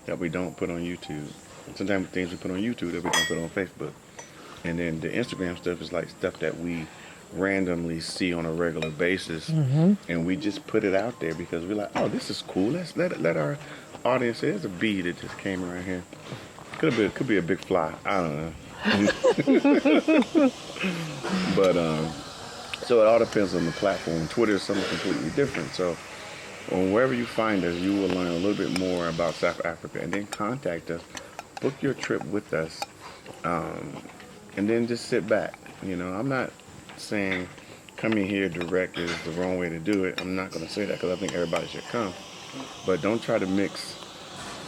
that we don't put on YouTube, and sometimes things we put on YouTube that we don't put on Facebook, and then the Instagram stuff is like stuff that we randomly see on a regular basis, and we just put it out there because we're like, oh, this is cool. Let's let our audience. There's a bee that just came around here. Could be a big fly. I don't know. But so it all depends on the platform. Twitter is something completely different. So wherever you find us, you will learn a little bit more about South Africa, and then contact us, book your trip with us, and then just sit back. I'm not saying coming here direct is the wrong way to do it. I'm not going to say that because I think everybody should come. But don't try to mix,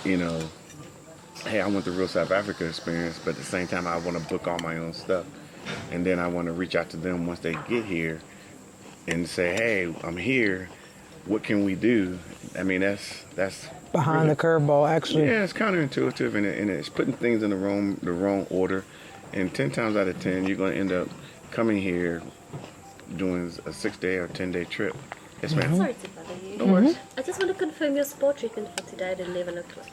hey, I want the real South Africa experience, but at the same time, I want to book all my own stuff. And then I want to reach out to them once they get here and say, hey, I'm here. What can we do? I mean, that's behind the curveball, actually. Yeah, it's counterintuitive, and it's putting things in the wrong order. And 10 times out of 10, you're going to end up coming here doing a 6-day or 10-day trip. Yes, ma'am. Sorry to bother you. No worries. I just want to confirm your sport treatment for today at 11 o'clock.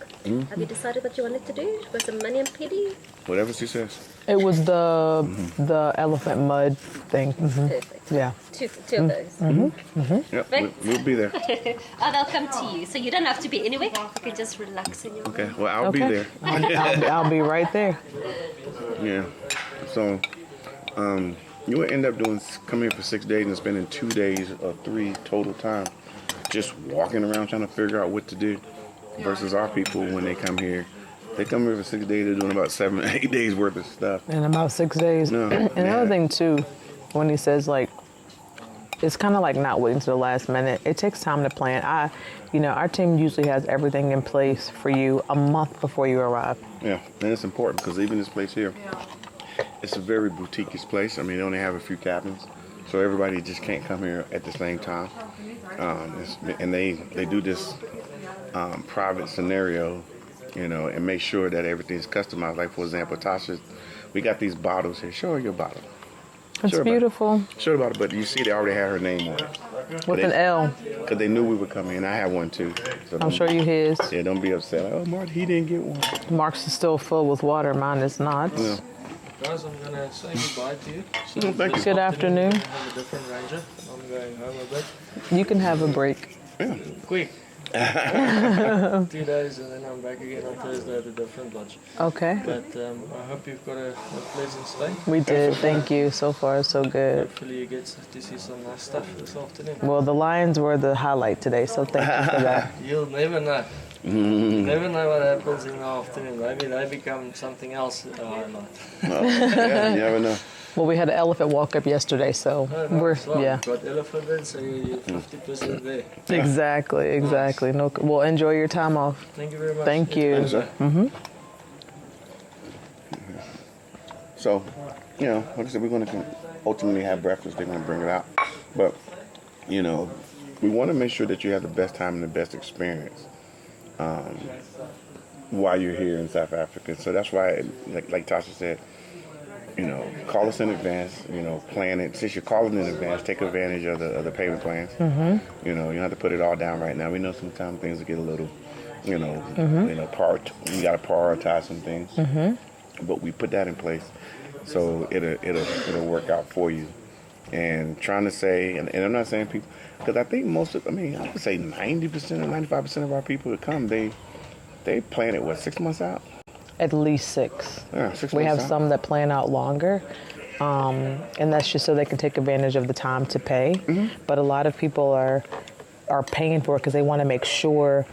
Have you decided what you wanted to do? Was it money and pity? Whatever she says. It was the elephant mud thing. Perfect. Yeah. Two of those. Yep, we'll be there. Oh, they'll come to you. So you don't have to be anywhere. You can just relax in your Okay, well, I'll be Okay. there. I'll be right there. Yeah. So, you will end up coming here for 6 days and spending 2 days or 3 total time just walking around trying to figure out what to do. Versus our people, when they come here, they come here for 6 days, they're doing about 7 or 8 days worth of stuff. In about 6 days. No, Another yeah. thing too, when he says like, it's kind of like not waiting to the last minute. It takes time to plan. Our team usually has everything in place for you a month before you arrive. Yeah, and it's important because even this place here, it's a very boutique-ish place. I mean, they only have a few cabins, so everybody just can't come here at the same time. And they do this private scenario, and make sure that everything's customized. Like, for example, Tasha, we got these bottles here. Show her your bottle. It's Show her beautiful. Show her bottle, but you see they already had her name on it. With an L. Because they knew we would come in. I have one, too. So I'll show you his. Yeah, don't be upset. Like, oh, Mark, he didn't get one. Mark's is still full with water. Mine is not. Yeah. Guys, I'm gonna say goodbye to you. So Thank you. Good afternoon. I have a different ranger. I'm going home a bit. You can have a break. Quick. 2 days and then I'm back again on Thursday at a different lodge. Okay. But I hope you've got a pleasant stay. We did. Thank you. So far, so good. Hopefully you get to see some nice stuff this afternoon. Well, the lions were the highlight today, so thank you for that. You'll never know. You never know what happens in the afternoon. Maybe they become something else at the highlight. Yeah, you never know. Well, we had an elephant walk up yesterday, so we're You've got elephant in, so you're 50% there. Exactly. No, well, enjoy your time off. Thank you very much. Thank you. Yes, sir. So, like I said, we're going to ultimately have breakfast. They're going to bring it out. But, we want to make sure that you have the best time and the best experience while you're here in South Africa. So that's why, like Tasha said, call us in advance, plan it. Since you're calling in advance, take advantage of the payment plans. You don't have to put it all down right now. We know sometimes things will get a little, you got to prioritize some things. But we put that in place so it'll work out for you. And trying to say, and I'm not saying people, because I think I would say 90% or 95% of our people that come, they plan it, 6 months out? At least 6. Yeah, 6 months We have out. some that plan out longer, and that's just so they can take advantage of the time to pay. But a lot of people are paying for it because they want to make sure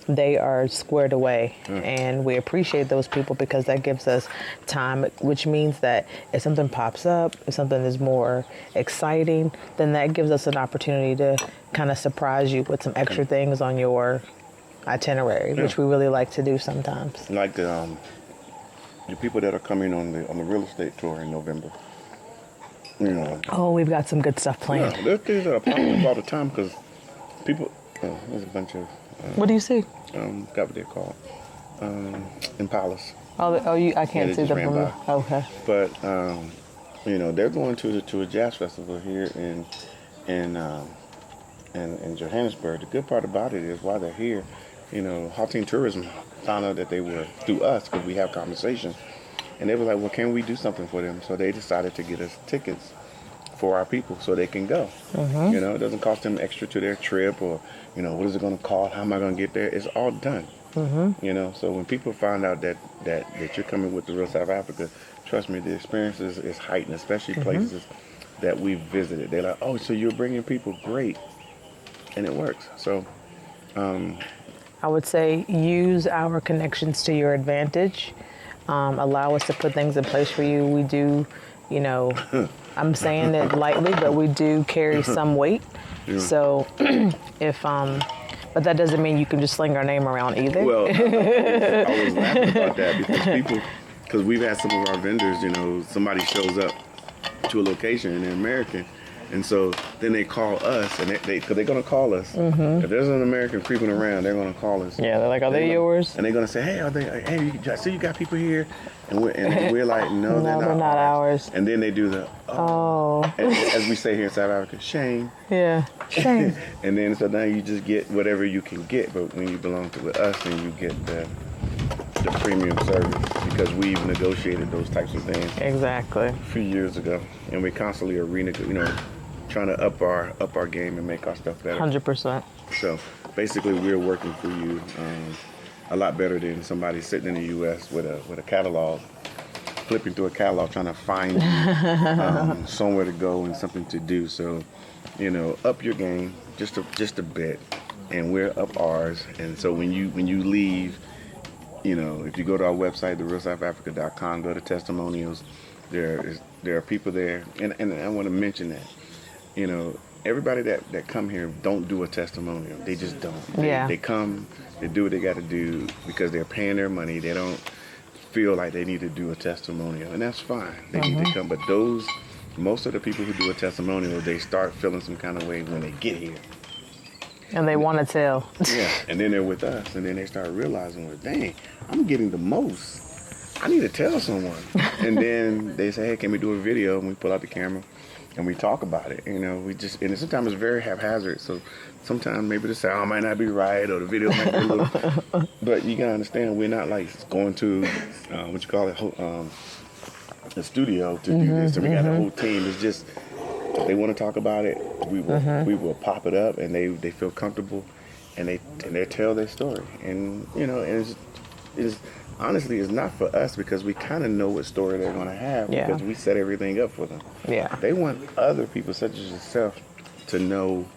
they are squared away. And we appreciate those people because that gives us time, which means that if something pops up, if something is more exciting, then that gives us an opportunity to kind of surprise you with some extra things on your itinerary, which we really like to do sometimes. Like the people that are coming on the real estate tour in November. Oh, we've got some good stuff planned. Yeah, there's things that are popping up all the time because people. There's a bunch of. What do you see? Got what they're called. Impalas. I can't see just them ran from. by. Okay. But they're going to a jazz festival here in Johannesburg. The good part about it is while they're here, Culture Tourism found out that they were through us because we have conversations, and they were like, "Well, can we do something for them?" So they decided to get us tickets for our people so they can go. It doesn't cost them extra to their trip or, what is it going to cost? How am I going to get there? It's all done. So when people find out that you're coming with the real South Africa, trust me, the experience is heightened, especially places that we've visited. They're like, oh, so you're bringing people? Great. And it works. So I would say use our connections to your advantage. Allow us to put things in place for you. We do, I'm saying it lightly, but we do carry some weight. So but that doesn't mean you can just sling our name around either. Well, I was laughing about that because we've had some of our vendors, somebody shows up to a location and they're American. And so then they call us, and because they're going to call us. If there's an American creeping around, they're going to call us. Yeah, they're like, are they yours? And they're going to say, hey, I see you got people here. And we're like, no, they're not ours. And then they do the, as we say here in South Africa, shame. Yeah, shame. And then so now you just get whatever you can get. But when you belong to us, then you get the premium service because we've negotiated those types of things. Exactly. A few years ago. And we constantly are trying to up our game and make our stuff better. 100%. So basically, we're working for you a lot better than somebody sitting in the U.S. with a catalog, flipping through a catalog, trying to find somewhere to go and something to do. So, up your game just a bit, and we're up ours. And so when you leave, if you go to our website, therealsouthafrica.com, go to testimonials. There are people there, and I want to mention that. Everybody that come here don't do a testimonial. They just don't. They come, they do what they got to do because they're paying their money. They don't feel like they need to do a testimonial, and that's fine. They need to come. But most of the people who do a testimonial, they start feeling some kind of way when they get here. And they want to tell. Yeah, and then they're with us, and then they start realizing, well, dang, I'm getting the most. I need to tell someone. And then they say, hey, can we do a video? And we pull out the camera. And we talk about it, and sometimes it's very haphazard. So sometimes maybe the sound might not be right or the video might be a little, but you gotta understand we're not like going to, the studio to do this. And we got a whole team. It's just, if they want to talk about it, we will pop it up and they feel comfortable and they tell their story. And, and it's honestly, it's not for us because we kind of know what story they're going to have because we set everything up for them. Yeah. They want other people such as yourself to know,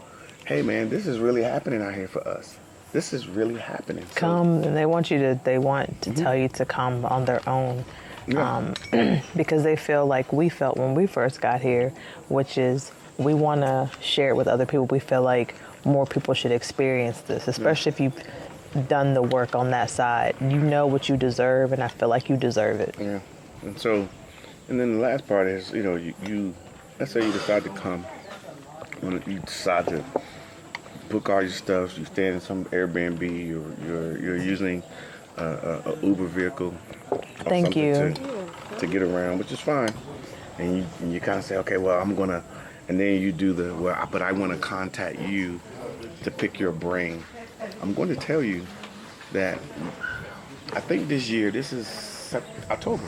hey, man, this is really happening out here for us. this is really happening. So, Come, and they want to tell you to come on their own. yeah. Because they feel like we felt when we first got here, which is we want to share it with other people. We feel like more people should experience this, especially if you've done the work on that side. You know what you deserve, and I feel like you deserve it. Yeah. And so, and then the last part is, you let's say you decide to come, when you decide to book all your stuff, you stay in some Airbnb, you're using a Uber vehicle. Or Thank something you. To get around, which is fine. And you kind of say, okay, well, I'm gonna, and then you do but I want to contact you to pick your brain. I'm going to tell you that I think this year, this is October.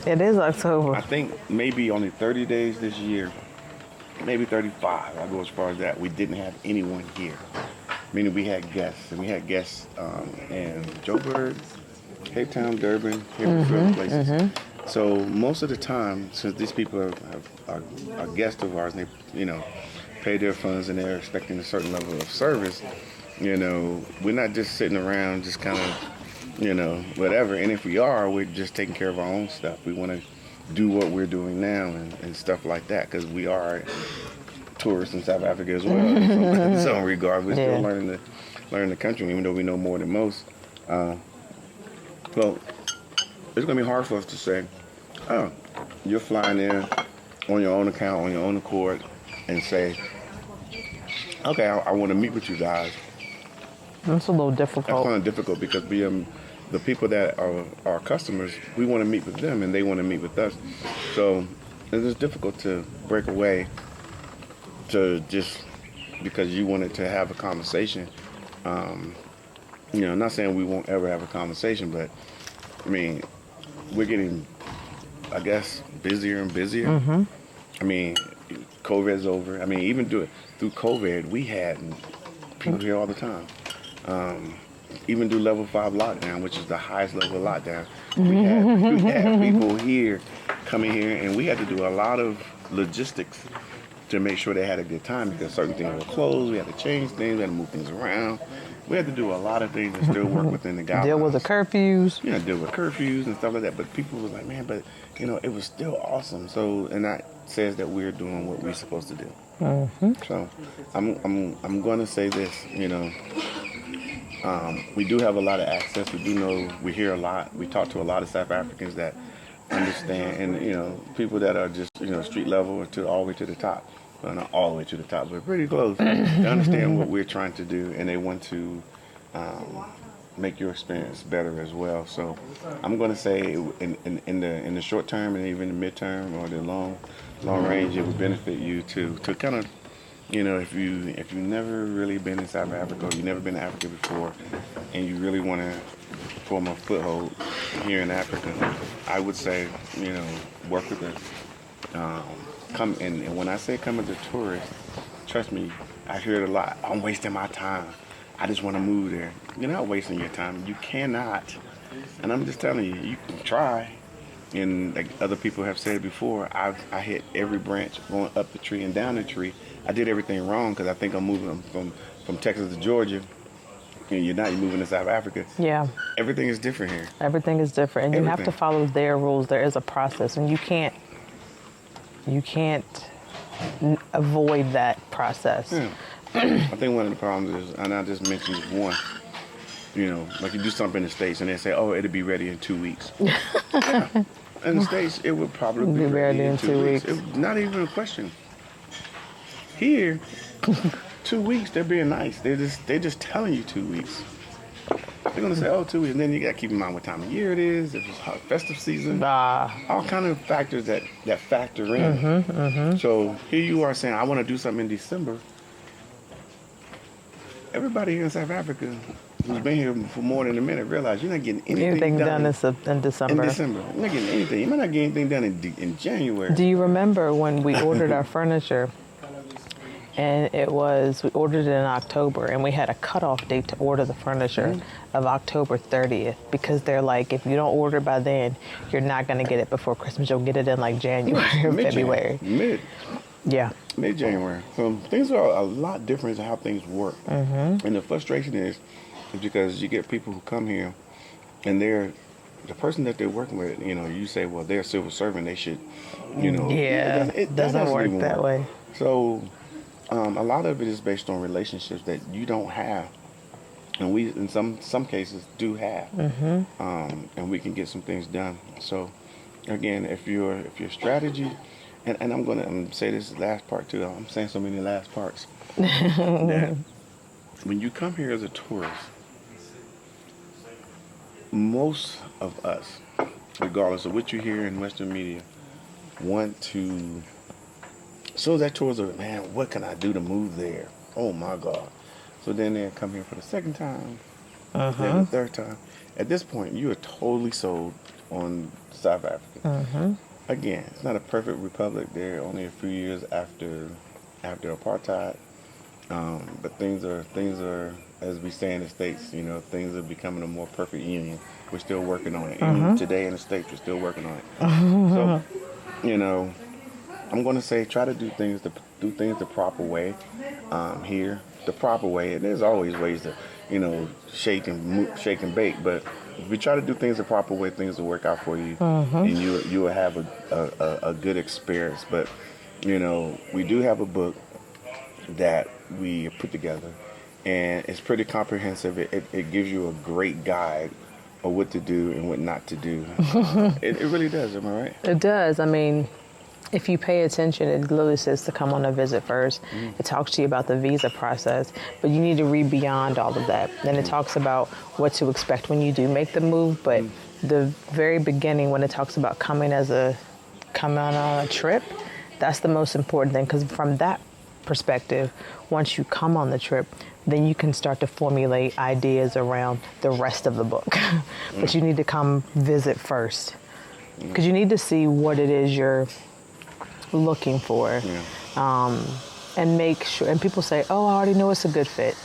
It is October. I think maybe only 30 days this year, maybe 35. I'll go as far as that. We didn't have anyone here, meaning we had guests, and we had guests in Joburg, Cape Town, Durban, here a few other places. So most of the time, since these people are guests of ours, and they pay their funds and they're expecting a certain level of service, we're not just sitting around just kind of whatever. And if we are, we're just taking care of our own stuff. We want to do what we're doing now and stuff like that, because we are tourists in South Africa as well. In some regard, we're still learning the country, even though we know more than most. Well, it's going to be hard for us to say, oh, you're flying in on your own account, on your own accord, and say, okay, I want to meet with you guys. That's a little difficult. That's kind of difficult because the people that are our customers, we want to meet with them and they want to meet with us. So it's difficult to break away to just because you wanted to have a conversation. I'm not saying we won't ever have a conversation, but I mean, we're getting, I guess, busier and busier. I mean, COVID's over. I mean, even through COVID, we had people here all the time. Even do level 5 lockdown, which is the highest level of lockdown, we had people here coming here, and we had to do a lot of logistics to make sure they had a good time, because certain things were closed. We had to change things, we had to move things around. We had to do a lot of things and still work within the guidelines. Deal with the curfews. Yeah, deal with curfews and stuff like that. But people was like, man, but it was still awesome. So, and that says that we're doing what we're supposed to do. So, I'm going to say this. We do have a lot of access. We do know, we hear a lot. We talk to a lot of South Africans that understand, and people that are just street level or all the way to the top. Well, not all the way to the top, but pretty close. They understand what we're trying to do, and they want to make your experience better as well. So I'm going to say in the short term and even the midterm or the long range, it would benefit you to kind of, if you've never really been in South Africa, or you've never been to Africa before, and you really want to form a foothold here in Africa, I would say, work with us. Come in, and when I say come as a tourist, trust me, I hear it a lot. I'm wasting my time. I just want to move there. You're not wasting your time. You cannot. And I'm just telling you, you can try. And like other people have said before, I hit every branch going up the tree and down the tree. I did everything wrong because I think I'm moving from Texas to Georgia. You're moving to South Africa. Yeah. Everything is different here. Everything is different. And you have to follow their rules. There is a process, and you can't avoid that process. Yeah. I think one of the problems is, and I just mentioned one, like you do something in the States and they say, oh, it'll be ready in 2 weeks. Yeah. In the States, it would probably be ready in 2 weeks. It's not even a question. Here, 2 weeks, they're being nice. They're just telling you 2 weeks. They're going to say, 2 weeks. And then you got to keep in mind what time of year it is, if it's festive season, all kind of factors that factor in. So here you are saying, I want to do something in December. Everybody here in South Africa who's been here for more than a minute realize you're not getting anything done in December. You're not getting anything. You might not get anything done in January. Do you remember when we ordered our furniture? And we ordered it in October, and we had a cutoff date to order the furniture of October 30th, because they're like, if you don't order by then, you're not going to get it before Christmas. You'll get it in like January or February. Mid-January. So things are a lot different in how things work. And the frustration is, because you get people who come here and they're the person that they're working with. You know, you say, well, they're a civil servant, they should, you know, Yeah, that doesn't work even that way. So a lot of it is based on relationships that you don't have, and we in some cases do have, and we can get some things done. So again, if your strategy, and I'm gonna say this last part too. I'm saying so many last parts that when you come here as a tourist, most of us, regardless of what you hear in Western media, want to. So that tourist, man, what can I do to move there? Oh my God! So then they come here for the second time, then the third time. At this point, you are totally sold on South Africa. Again, it's not a perfect republic. They're only a few years after apartheid. But things are as we say in the states. You know, things are becoming a more perfect union. We're still working on it. Even today in the states, we're still working on it. So, you know, I'm going to say try to do things the proper way here, the proper way. And there's always ways to, you know, shake and bake. But if we try to do things the proper way, things will work out for you, and you will have a good experience. But you know, we do have a book that we put together, and it's pretty comprehensive. It gives you a great guide of what to do and what not to do. It really does. Am I right? It does. I mean, if you pay attention, it literally says to come on a visit first. It talks to you about the visa process, but you need to read beyond all of that. Then it talks about what to expect when you do make the move, but the very beginning when it talks about coming on a trip, that's the most important thing, because from that perspective, once you come on the trip, then you can start to formulate ideas around the rest of the book. But you need to come visit first, because you need to see what it is you're looking for, and make sure. And people say, oh, I already know it's a good fit.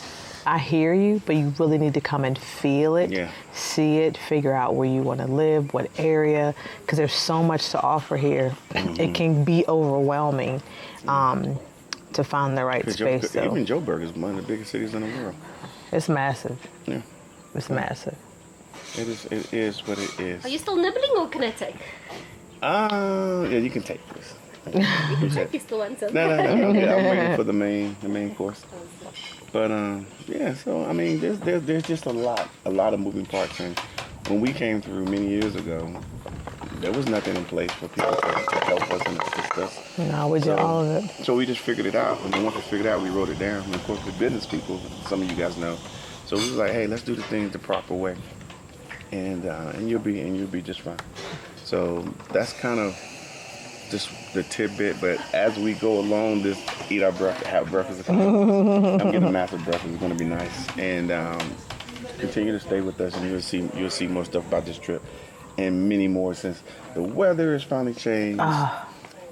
I hear you, but you really need to come and feel it, see it, figure out where you want to live, what area, because there's so much to offer here. It can be overwhelming to find the right space. Even Joburg is one of the biggest cities in the world. It's massive. Yeah, it's massive. It is what it is. Are you still nibbling or can I take? Yeah, you can take this. You still want some? No. Yeah, I'm waiting for the main course. But yeah. So I mean, there's just a lot of moving parts. And when we came through many years ago, there was nothing in place for people to help us and assist us. No, we did all of it. So we just figured it out. And then once we figured it out, we wrote it down. And of course, we're business people. Some of you guys know. So we was like, hey, let's do the things the proper way, and you'll be just fine. So that's kind of just the tidbit. But as we go along, this eat our breakfast, have breakfast. I'm getting a massive breakfast. It's going to be nice. And continue to stay with us, and you'll see more stuff about this trip and many more, since the weather has finally changed.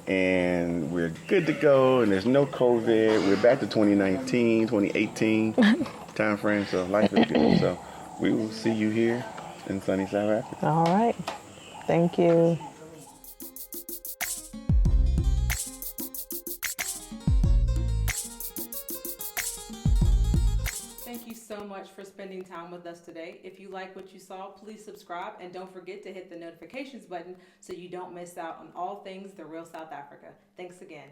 And we're good to go, and there's no COVID. We're back to 2019, 2018 time frame, so life is good. So we will see you here in sunny South Africa. All right. Thank you. Thank you so much for spending time with us today. If you like what you saw, please subscribe, and don't forget to hit the notifications button so you don't miss out on all things The Real South Africa. Thanks again.